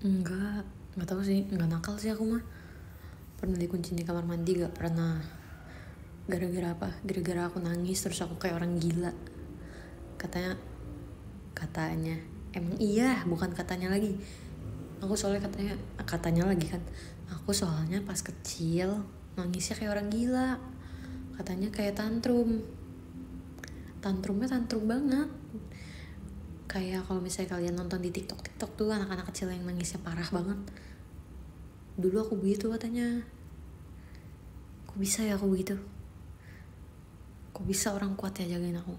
Enggak tahu sih, enggak nakal sih aku mah. Pernah dikunci di kamar mandi gak pernah. Gara-gara apa? Gara-gara aku nangis terus aku kayak orang gila. Katanya emang iya, bukan katanya lagi. Aku soalnya katanya lagi kan. Aku soalnya pas kecil nangisnya kayak orang gila. Katanya kayak tantrumnya tantrum banget. Kayak kalau misalnya kalian nonton di TikTok tuh anak-anak kecil yang nangisnya parah banget. Dulu aku begitu katanya. Kok bisa ya aku begitu? Kok bisa orang kuat ya jagain aku?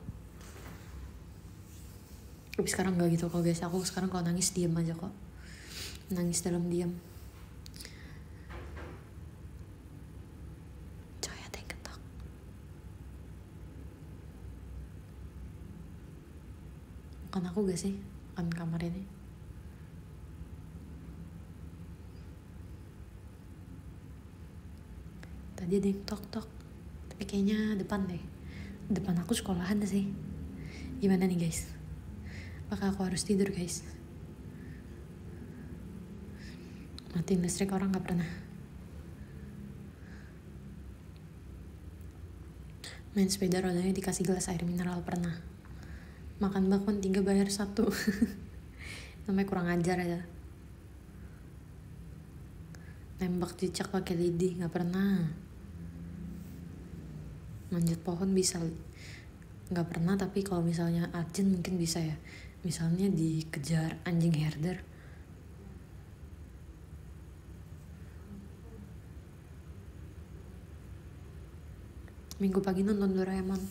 Tapi sekarang gak gitu kok guys, aku sekarang kalau nangis diam aja kok, nangis dalam diam. Coy, ada yang ketok. Bukan aku gak sih, bukan kamar ini. Tadi ada yang tok-tok, tapi kayaknya depan deh. Depan aku sekolahan sih. Gimana nih guys? Apakah aku harus tidur guys? Matiin listrik orang gak pernah. Main sepeda rodanya dikasih gelas air mineral pernah. Makan bakwan 3 bayar 1. Namanya kurang ajar ya. Nembak cicak pakai lidi gak pernah. Manjat pohon bisa nggak pernah, tapi kalau misalnya urgent mungkin bisa ya, misalnya dikejar anjing herder. Minggu pagi nonton Doraemon.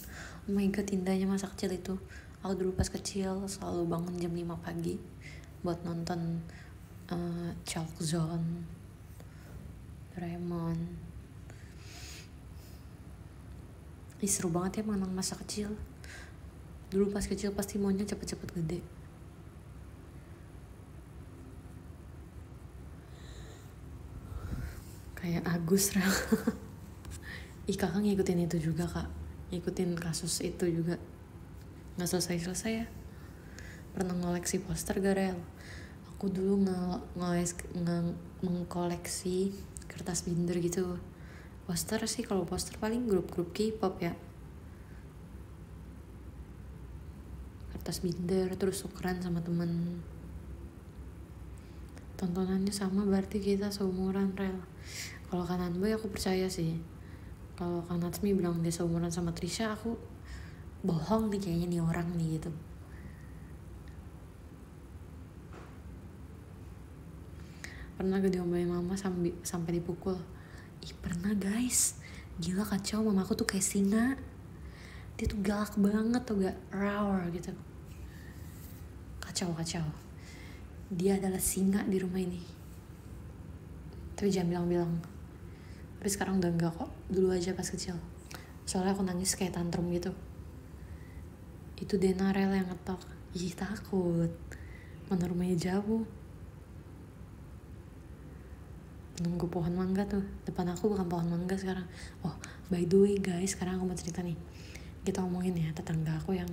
Oh my god, indahnya masa kecil itu. Aku dulu pas kecil selalu bangun jam 5 pagi buat nonton Chalk Zone, Doraemon. Ih, seru banget ya mengenang masa kecil. Dulu pas kecil pasti maunya cepet-cepet gede. Kayak Agus Rel. Ih, kakak ngikutin itu juga kak, ngikutin kasus itu juga. Gak selesai-selesai ya. Pernah ngoleksi poster gak Rel? Aku dulu mengkoleksi kertas binder gitu. Poster sih, kalau poster paling grup-grup K-pop ya. Kertas binder terus tukeran sama temen. Tontonannya sama berarti kita seumuran Rel. Kalau Kanan Boy aku percaya sih. Kalau Kang Natsmi bilang dia seumuran sama Trisha, aku bohong nih kayaknya nih orang nih gitu. Pernah gak diomelin mama sampai dipukul? Ih, pernah guys. Gila kacau, mama aku tuh kayak singa. Dia tuh galak banget tuh, gak roar gitu. Kacau. Dia adalah singa di rumah ini. Tapi jangan bilang-bilang. Tapi sekarang udah enggak kok. Dulu aja pas kecil. Soalnya aku nangis kayak tantrum gitu. Itu Denarel yang ngetok. Ih, takut. Mana rumahnya jauh. Nunggu pohon mangga tuh. Depan aku bukan pohon mangga sekarang. Oh, by the way guys, sekarang aku mau cerita nih. Kita ngomongin ya tetangga aku yang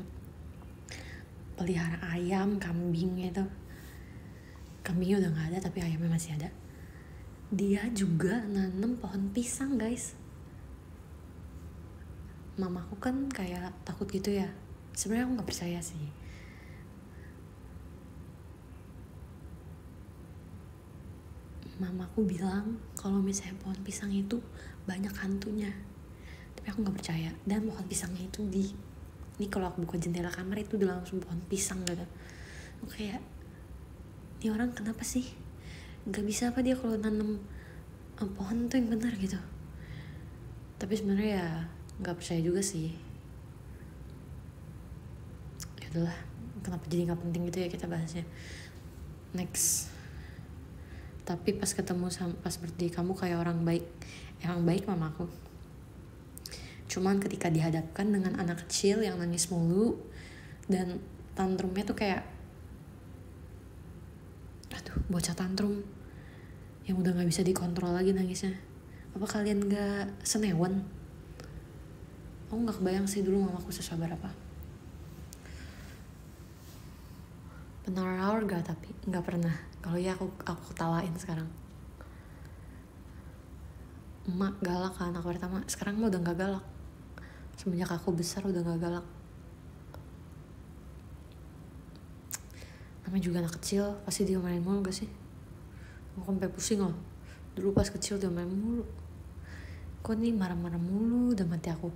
pelihara ayam, kambing gitu. Kambingnya udah gak ada, tapi ayamnya masih ada. Dia juga nanam pohon pisang guys. Mamaku kan kayak takut gitu ya. Sebenarnya aku gak percaya sih. Mamaku bilang kalau misalnya pohon pisang itu banyak hantunya, tapi aku nggak percaya. Dan pohon pisangnya itu ini kalau aku buka jendela kamar itu udah langsung pohon pisang gitu. Oke ya, ini orang kenapa sih nggak bisa apa dia kalau nanam pohon tuh yang benar gitu. Tapi sebenarnya ya nggak percaya juga sih. Ya udahlah, kenapa jadi nggak penting gitu ya kita bahasnya. Next. Tapi pas ketemu pas birthday kamu kayak orang baik. Emang baik mamaku. Cuman ketika dihadapkan dengan anak kecil yang nangis mulu dan tantrumnya tuh kayak bocah tantrum yang udah gak bisa dikontrol lagi nangisnya. Apa kalian gak senewan? Aku gak kebayang sih dulu mamaku sesabar apa. Pernah gak? Tapi gak pernah. Kalau ya aku ketawain sekarang. Emak galak kan anak pertama. Sekarang mah udah gak galak. Semenjak aku besar udah gak galak. Namanya juga anak kecil, pasti diomelin mulu gak sih? Aku sampai pusing loh. Dulu pas kecil diomelin mulu. Kok nih marah-marah mulu, udah mati aku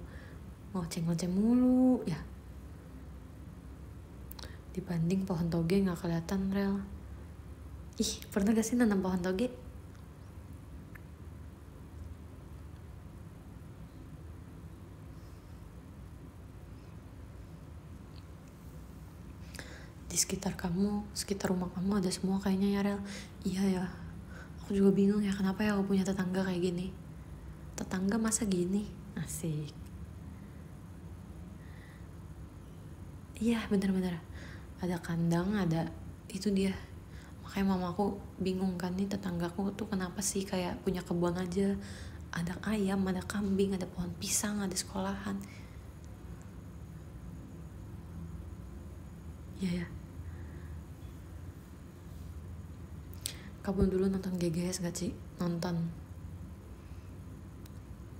ngoceng-ngoceng mulu ya. Dibanding pohon toge gak kelihatan Rel. Ih, pernah gak sih nanam pohon toge? Di sekitar kamu, sekitar rumah kamu ada semua kayaknya ya Rel. Iya ya, aku juga bingung ya kenapa ya aku punya tetangga kayak gini. Tetangga masa gini, asik. Iya bener-bener, ada kandang, ada itu dia. Makanya mama aku bingung kan, nih tetanggaku tuh kenapa sih kayak punya kebun aja, ada ayam, ada kambing, ada pohon pisang, ada sekolahan. Iya ya, kamu dulu nonton GGS gak sih? Nonton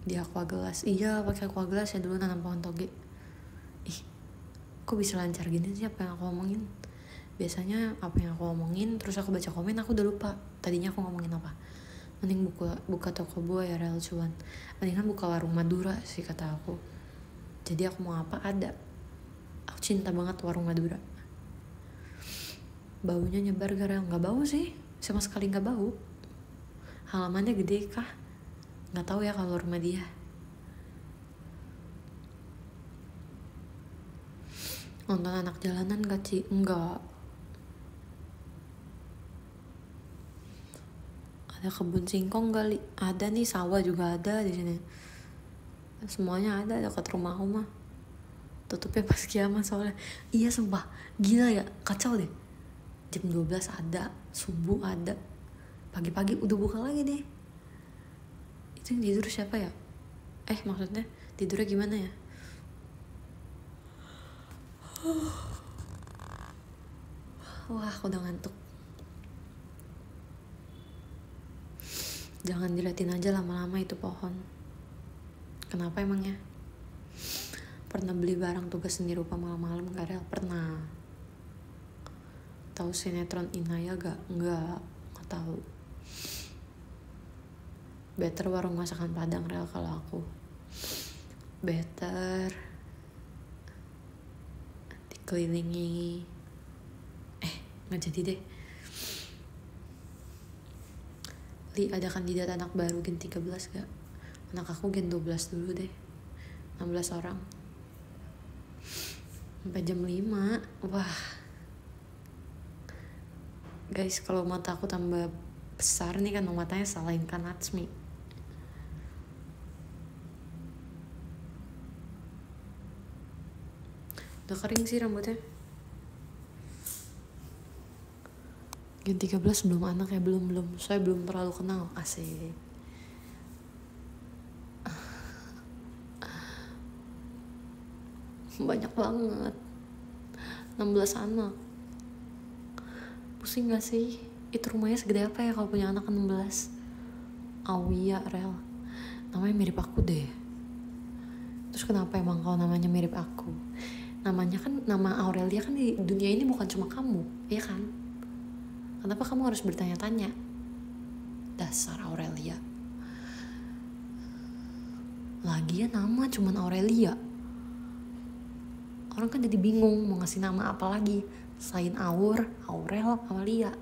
di Aquagelas. Iya pakai Aquagelas ya dulu nanam pohon toge. Ih, kok bisa lancar gini sih apa yang aku omongin? Biasanya apa yang aku omongin terus aku baca komen aku udah lupa tadinya aku ngomongin apa. Mending buka toko buah ya Rel, cuan mendingan buka warung Madura sih kata aku. Jadi aku mau apa ada. Aku cinta banget warung Madura. Baunya nyebar gak Rel? Nggak bau sih, sama sekali nggak bau. Halamannya gede kah? Nggak tahu ya kalau rumah dia. Nonton anak jalanan gak Ci? Enggak. Ada kebun singkong kali, ada nih, sawah juga ada di sini. Semuanya ada dekat rumahku mah. Tutupnya pas kiamat soalnya. Iya sumpah, gila ya, kacau deh. Jam 12 ada, subuh ada, pagi-pagi udah buka lagi deh. Itu yang tidur siapa ya? Maksudnya tidurnya gimana ya? Wah, aku udah ngantuk. Jangan diliatin aja lama-lama itu pohon. Kenapa emangnya? Pernah beli barang tugas seni rupa malam-malam gak Rel? Pernah. Tahu sinetron Inaya gak? Enggak tahu. Better warung masakan Padang Rel kalau aku. Better dikelilingi. Nggak jadi deh. Li, ada kandidat anak baru gen 13 gak? Anak aku gen 12 dulu deh. 16 orang. Sampai jam 5. Wah. Guys, kalau mata aku tambah besar nih kan matanya salahin kan Natsmi. Udah kering sih rambutnya. Gen 13 belum anak ya, belum. Saya belum terlalu kenal, asik. Banyak banget. 16 anak. Pusing gak sih? Itu rumahnya segede apa ya kalau punya anak 16? Awia Rel. Namanya mirip aku deh. Terus kenapa emang kalau namanya mirip aku? Namanya kan, nama Aurelia kan di dunia ini bukan cuma kamu, iya kan? Kenapa kamu harus bertanya-tanya? Dasar Aurelia. Lagian nama cuman Aurelia. Orang kan jadi bingung mau ngasih nama apa lagi selain Aurel, Aurelia.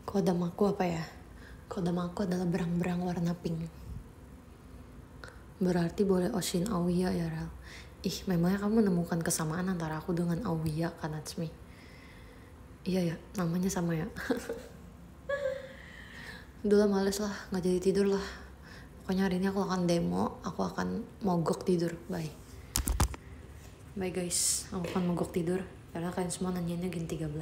Kodam aku apa ya? Kodam aku adalah berang-berang warna pink. Berarti boleh Oshin Aoya ya Rel. Memangnya kamu menemukan kesamaan antara aku dengan Aoya kan Natsmi? Iya ya, namanya sama ya. Udah lah, males lah, gak jadi tidur lah. Pokoknya hari ini aku akan demo, aku akan mogok tidur. Bye guys, aku akan mogok tidur karena kalian semua nanyainnya gen 13.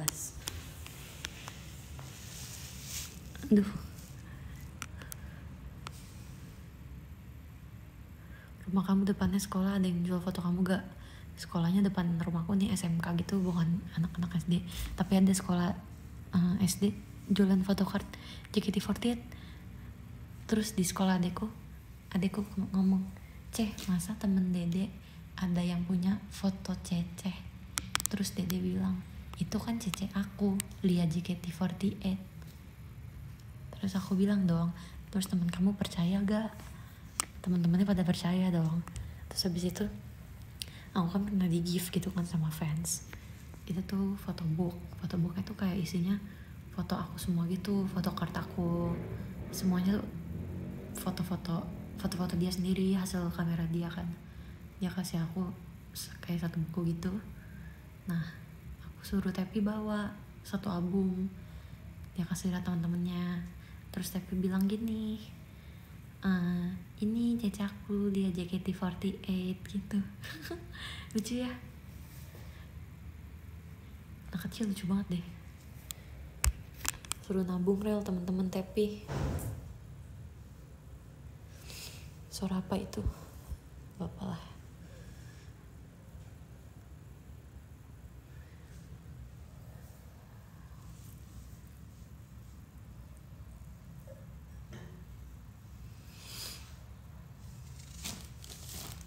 Aduh. Rumah kamu depannya sekolah, ada yang jual foto kamu gak? Sekolahnya depan rumahku nih SMK gitu, bukan anak-anak SD, tapi ada sekolah SD jualan photocard JKT48. Terus di sekolah adekku ngomong, masa temen dede ada yang punya foto Cece? Terus dede bilang, itu kan Cece aku, Lia JKT48. Terus aku bilang dong, terus temen kamu percaya gak? Teman-temannya pada percaya dong. Terus habis itu aku kan pernah di gift gitu kan sama fans. Itu tuh fotobooknya tuh kayak isinya foto aku semua gitu, foto kartu aku semuanya tuh foto-foto dia sendiri hasil kamera dia kan. Dia kasih aku kayak satu buku gitu. Nah aku suruh Tepi bawa satu album, dia kasih lihat teman-temannya. Terus Tepi bilang gini, ini cecakku, dia JKT48 gitu. Lucu ya, anak kecil lucu banget deh. Suruh nabung rel teman-teman Tepi. Suara apa itu? Bapak lah.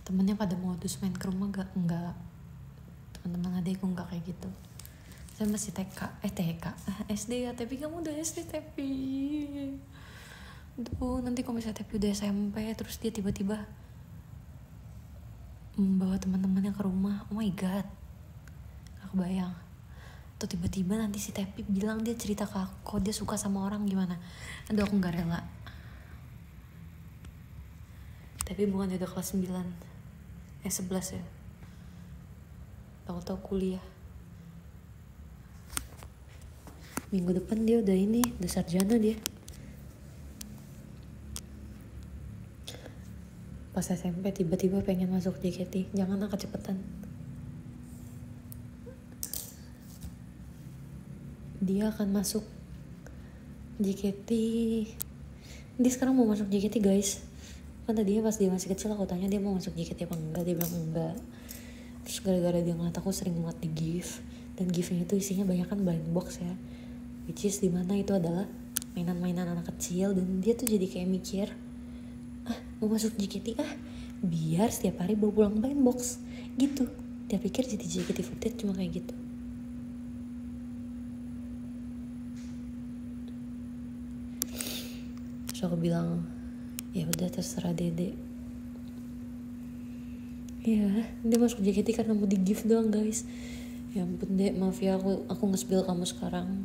Temennya pada modus main ke rumah enggak. Teman-teman adekku enggak kayak gitu. Saya masih SD ya, tapi kamu udah SD Tepi. Duh, nanti kalau misalnya Tepi udah SMP terus dia tiba-tiba membawa teman-temannya ke rumah, oh my god, gak kebayang. Atau tiba-tiba nanti si Tepi bilang dia cerita ke aku dia suka sama orang, gimana? Aduh, aku gak rela. Tapi bukan udah kelas 9 11 ya, tahu-tahu kuliah. Minggu depan dia udah sarjana dia. Pas SMP tiba-tiba pengen masuk JKT, jangan kecepetan. Dia akan masuk JKT. Dia sekarang mau masuk JKT guys. Kan tadinya pas dia masih kecil aku tanya dia mau masuk JKT apa enggak, dia bilang enggak. Terus gara-gara dia ngeliat aku sering muat di GIF, dan GIF-nya itu isinya banyak kan blind box ya, which is dimana itu adalah mainan-mainan anak kecil, dan dia tuh jadi kayak mikir, mau masuk JKT biar setiap hari bawa pulang blind box gitu. Dia pikir jadi JKT48 cuma kayak gitu. Terus aku bilang, ya udah terserah Dede. Iya, dia masuk JKT karena mau di gift doang guys. Ya ampun Dek, maaf ya aku nge-spill kamu sekarang.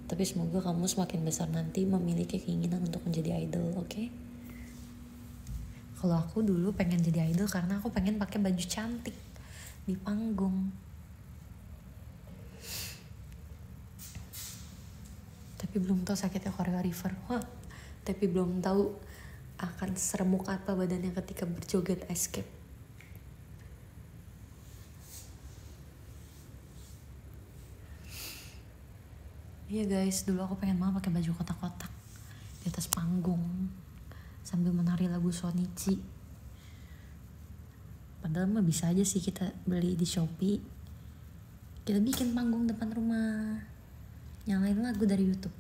Tapi semoga kamu semakin besar nanti memiliki keinginan untuk menjadi idol, oke? Kalau aku dulu pengen jadi idol karena aku pengen pakai baju cantik di panggung. Tapi belum tahu sakitnya choreographer. Tapi belum tahu akan seremuk apa badannya ketika berjoget escape. Iya guys, dulu aku pengen banget pakai baju kotak-kotak di atas panggung sambil menari lagu Shonichi. Padahal mah bisa aja sih kita beli di Shopee, kita bikin panggung depan rumah, nyalain lagu dari YouTube.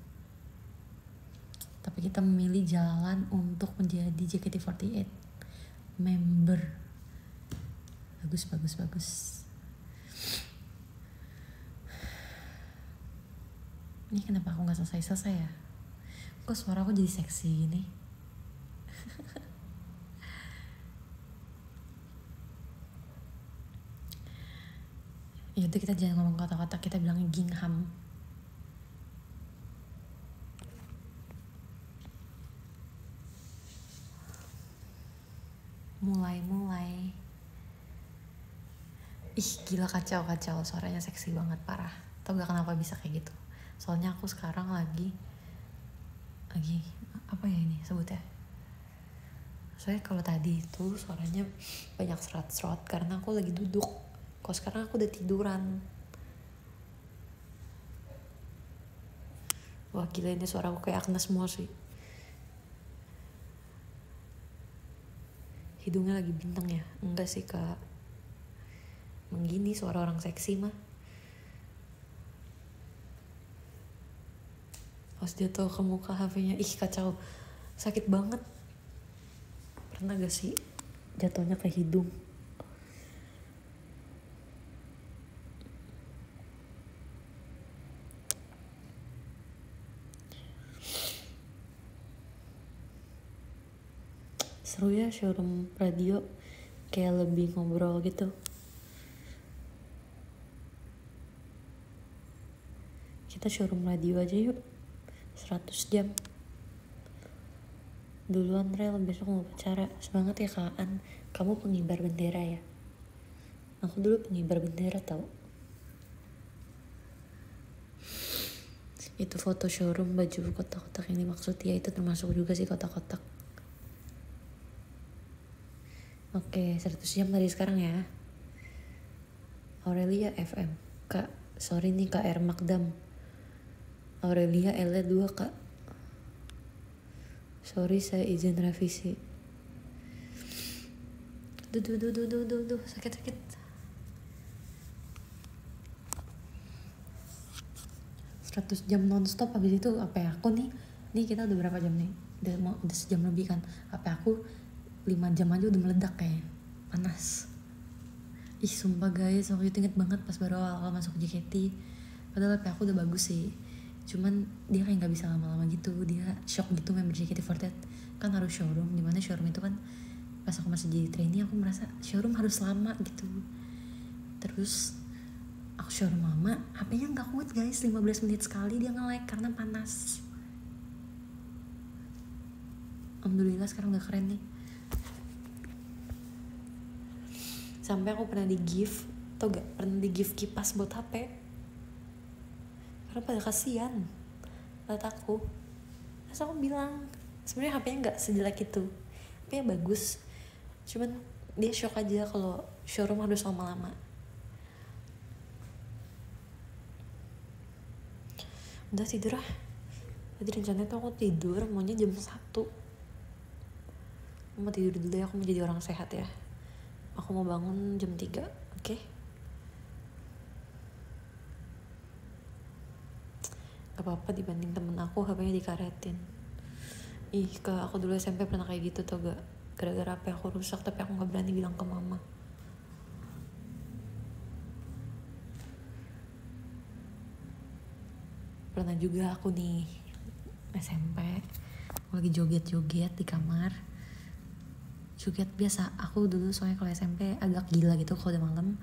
Tapi kita memilih jalan untuk menjadi JKT48 member. Bagus. Ini kenapa aku gak selesai ya? Kok suara aku jadi seksi gini? Ya udah, kita jangan ngomong kata-kata, kita bilangnya gingham. Mulai. Ih gila, kacau, suaranya seksi banget, parah. Tau gak kenapa bisa kayak gitu? Soalnya aku sekarang lagi apa ya ini sebutnya? Soalnya kalau tadi itu suaranya banyak serat-serat karena aku lagi duduk. Kalau sekarang aku udah tiduran. Wah gila, ini suara aku kayak Agnes Mo sih. Hidungnya lagi bintang ya? Enggak sih kak, menggini suara orang seksi mah. Pas jatuh ke muka HP-nya, ih kacau, sakit banget. Pernah gak sih jatuhnya ke hidung? Seru ya showroom radio, kayak lebih ngobrol gitu. Kita showroom radio aja yuk, 100 jam. Duluan Rel, besok mau upacara. Semangat ya Kaan. Kamu pengibar bendera ya? Aku dulu pengibar bendera tau. Itu foto showroom baju kotak-kotak yang dimaksud ya, itu termasuk juga sih kotak-kotak. Oke, 100 jam dari sekarang ya. Aurelia FM. Kak, sorry nih Kak R Magdam. Aurelia L2 Kak. Sorry saya izin revisi. Duh, sakit. 100 jam nonstop, habis itu apa ya aku nih kita udah berapa jam nih, udah sejam lebih kan, apa aku 5 jam aja udah meledak kayak panas. Ih sumpah guys, waktu itu inget banget pas baru awal masuk JKT, padahal HP aku udah bagus sih, cuman dia kayak nggak bisa lama-lama gitu, dia shock gitu member JKT48 kan harus showroom, dimana showroom itu kan pas aku masih jadi trainee aku merasa showroom harus lama gitu. Terus aku showroom lama, HP-nya nggak kuat guys, 15 menit sekali dia nge-lag karena panas. Alhamdulillah sekarang udah keren nih. Sampai aku pernah di gift, tau gak, pernah di gift kipas buat HP karena pada kasihan liat aku. Terus aku bilang sebenarnya HP-nya nggak sejelek itu, HP-nya bagus, cuman dia shock aja kalau showroom harus lama-lama. Udah tidur ah. Tadi rencananya tuh aku tidur maunya jam 1. Aku mau tidur dulu ya, aku mau jadi orang sehat ya. Aku mau bangun jam 3, oke? Gak apa-apa dibanding temen aku HP-nya dikaretin. Ih, aku dulu SMP pernah kayak gitu tau gak? Gara-gara HP aku rusak tapi aku gak berani bilang ke mama. Pernah juga aku nih SMP lagi joget-joget di kamar, joget biasa. Aku dulu soalnya kalau SMP agak gila gitu, kalau udah malam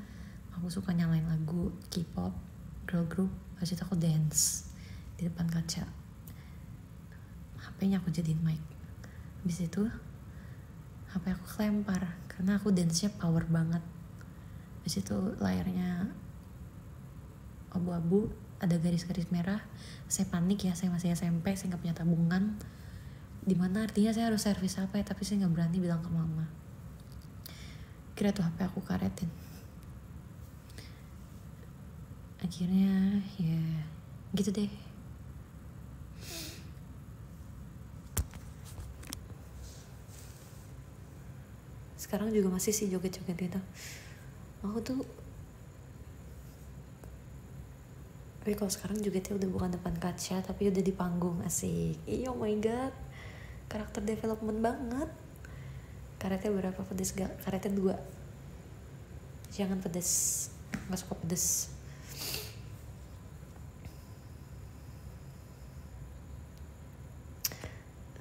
aku suka nyalain lagu K-pop, girl group, habis itu aku dance di depan kaca, HP-nya aku jadiin mic. Habis itu HP aku kelempar karena aku dance-nya power banget. Habis itu layarnya abu-abu, ada garis-garis merah. Saya panik ya, saya masih SMP, saya gak punya tabungan, dimana artinya saya harus servis HP, tapi saya gak berani bilang ke mama. Kira tuh HP aku karetin. Akhirnya ya gitu deh. Sekarang juga masih sih joget-joget gitu. Aku tuh, tapi kalau sekarang jogetnya udah bukan depan kaca tapi udah di panggung, asik. Iya, oh my god, karakter development banget. Karetnya berapa pedes gak? Karetnya 2. Jangan pedes, gak suka pedes.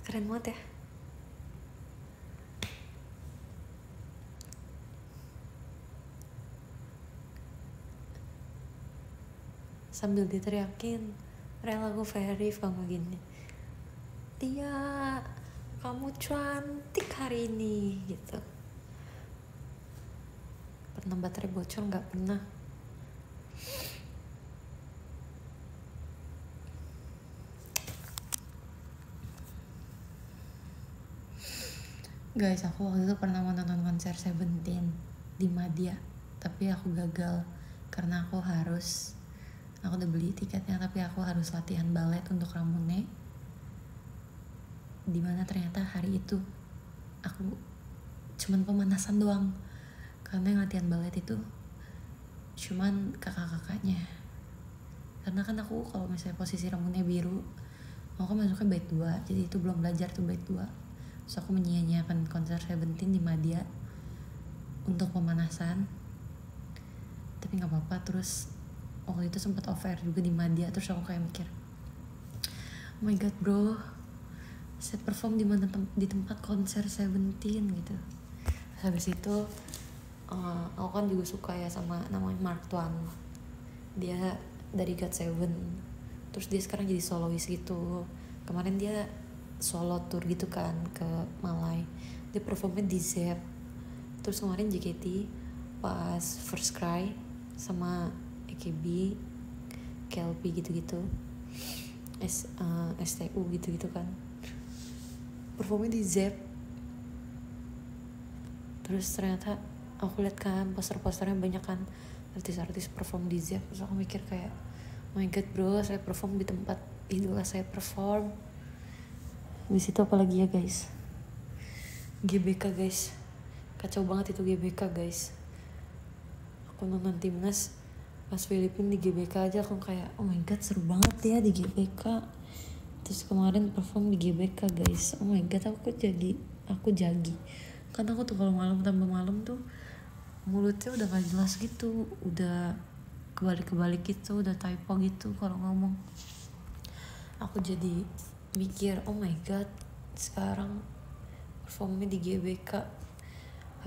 Keren banget ya. Sambil diteriakin, rela aku Verif kamu gini, Tia kamu cantik hari ini gitu. Pernah baterai bocor? Nggak pernah. Guys, aku waktu itu pernah mau nonton konser Seventeen di Madia, tapi aku gagal karena aku udah beli tiketnya tapi aku harus latihan balet untuk Ramune, dimana ternyata hari itu aku cuman pemanasan doang, karena yang latihan balet itu cuman kakak-kakaknya. Karena kan aku kalau misalnya posisi Ramune biru, aku kan masuknya bait 2, jadi itu belum belajar tuh bait 2. Terus aku menyia-nyiakan konser Seventeen di Madia untuk pemanasan, tapi nggak apa-apa. Terus waktu itu sempat off-air juga di Madia, terus aku kayak mikir, oh my god bro, saya perform di tempat konser Seventeen gitu. Habis itu aku kan juga suka ya sama namanya Mark Tuan, dia dari God7, terus dia sekarang jadi solois gitu. Kemarin dia solo tour gitu kan ke Malai. Dia performnya di Zep. Terus kemarin JKT pas First Cry sama AKB, KLP gitu-gitu, STU gitu-gitu kan, performnya di Zep. Terus ternyata aku lihat kan poster-posternya banyak kan artis-artis perform di Zep. Terus aku mikir kayak, oh my god bro, saya perform di tempat idola saya perform. Di situ apalagi ya guys, GBK guys, kacau banget itu GBK guys. Aku nonton timnas pas Filipina di GBK aja aku kayak, oh my god seru banget ya di GBK. Terus kemarin perform di GBK guys, oh my god aku jagi karena aku tuh kalau malam tambah malam tuh mulutnya udah gak jelas gitu, udah kebalik gitu, udah typo gitu kalau ngomong. Aku jadi mikir, oh my god sekarang performnya di GBK,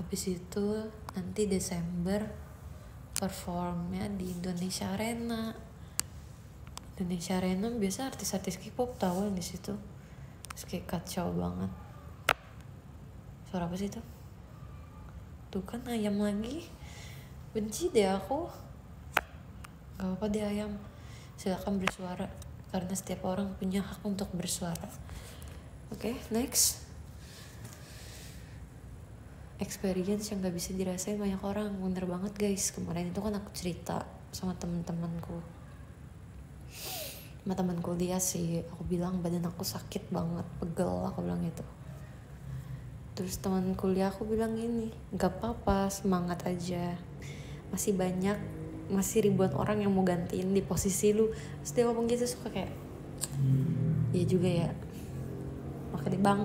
habis itu nanti Desember performnya di Indonesia Arena. Indonesia Arena biasa artis-artis K-pop tahu di situ. Terus kayak kacau banget. Suara apa sih itu? Tuh kan ayam lagi. Benci deh aku. Gak apa-apa deh ayam, silakan bersuara karena setiap orang punya hak untuk bersuara. Oke, next. Experience yang gak bisa dirasain banyak orang. Bener banget guys, kemarin itu kan aku cerita sama temen-temenku, sama temen kuliah sih. Aku bilang badan aku sakit banget, pegel, aku bilang gitu. Terus teman kuliah aku bilang gini, gak apa-apa, semangat aja, masih ribuan orang yang mau gantiin di posisi lu. Terus dia ngomong gitu, suka kayak, iya juga ya, makanya bang,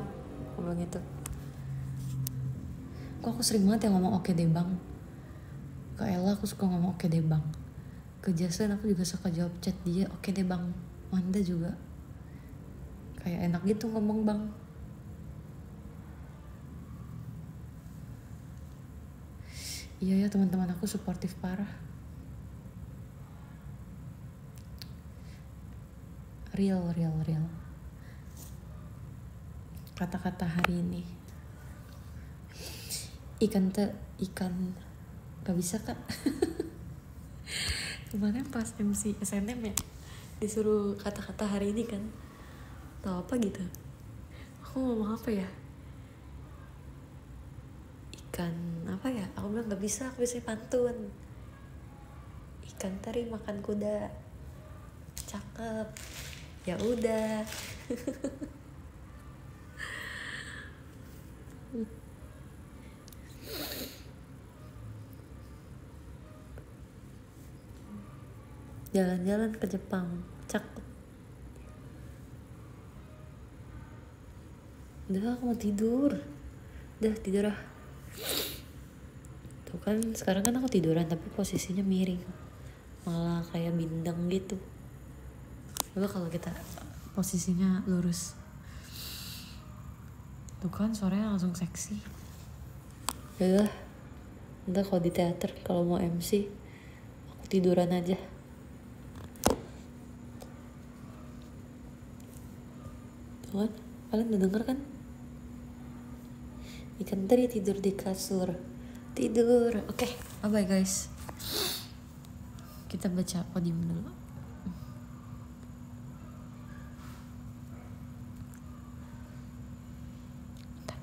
aku bilang gitu. Kok aku sering banget yang ngomong oke deh bang. Ke Ella aku suka ngomong oke deh bang. Ke Jason aku juga suka jawab chat dia oke deh bang. Wanda juga kayak enak gitu ngomong bang. Iya ya, teman-teman aku suportif parah. Real. Kata-kata hari ini, ikan gak bisa kak. Kemarin pas MC SNM ya, disuruh kata-kata hari ini kan, tau apa gitu, aku ngomong apa ya, ikan apa ya, aku bilang gak bisa, aku bisa pantun, ikan teri makan kuda, cakep, ya udah. Jalan-jalan ke Jepang, cakep. Udah aku mau tidur, tidur ah. Tuh kan sekarang kan aku tiduran tapi posisinya miring, malah kayak bindeng gitu. Coba kalau kita posisinya lurus, tuh kan suaranya langsung seksi. Udah kalau di teater kalau mau MC aku tiduran aja. Tuh kan kalian udah denger kan, ikan teri tidur di kasur, tidur. Oke, bye bye guys, kita baca podium dulu. Bentar.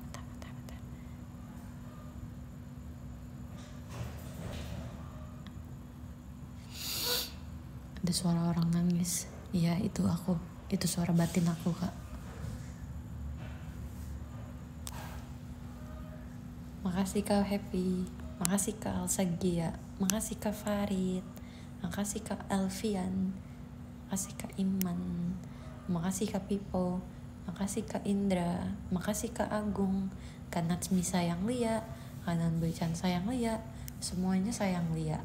Ada suara orang nangis. Iya, itu aku, itu suara batin aku kak. Makasih Kak Happy, makasih Kak Alsagia, makasih Kak Farid, makasih Kak Alfian, makasih Kak Iman, makasih Kak Pipo, makasih Kak Indra, makasih Kak Agung, Kak Natsmi sayang Lia, Kak Nanboy-chan sayang Lia, semuanya sayang Lia.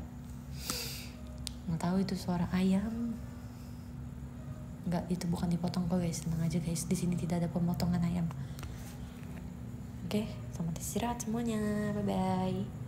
Nggak tahu itu suara ayam. Nggak, itu bukan dipotong kok guys, tenang aja guys, di sini tidak ada pemotongan ayam. Oke, selamat istirahat semuanya, bye bye.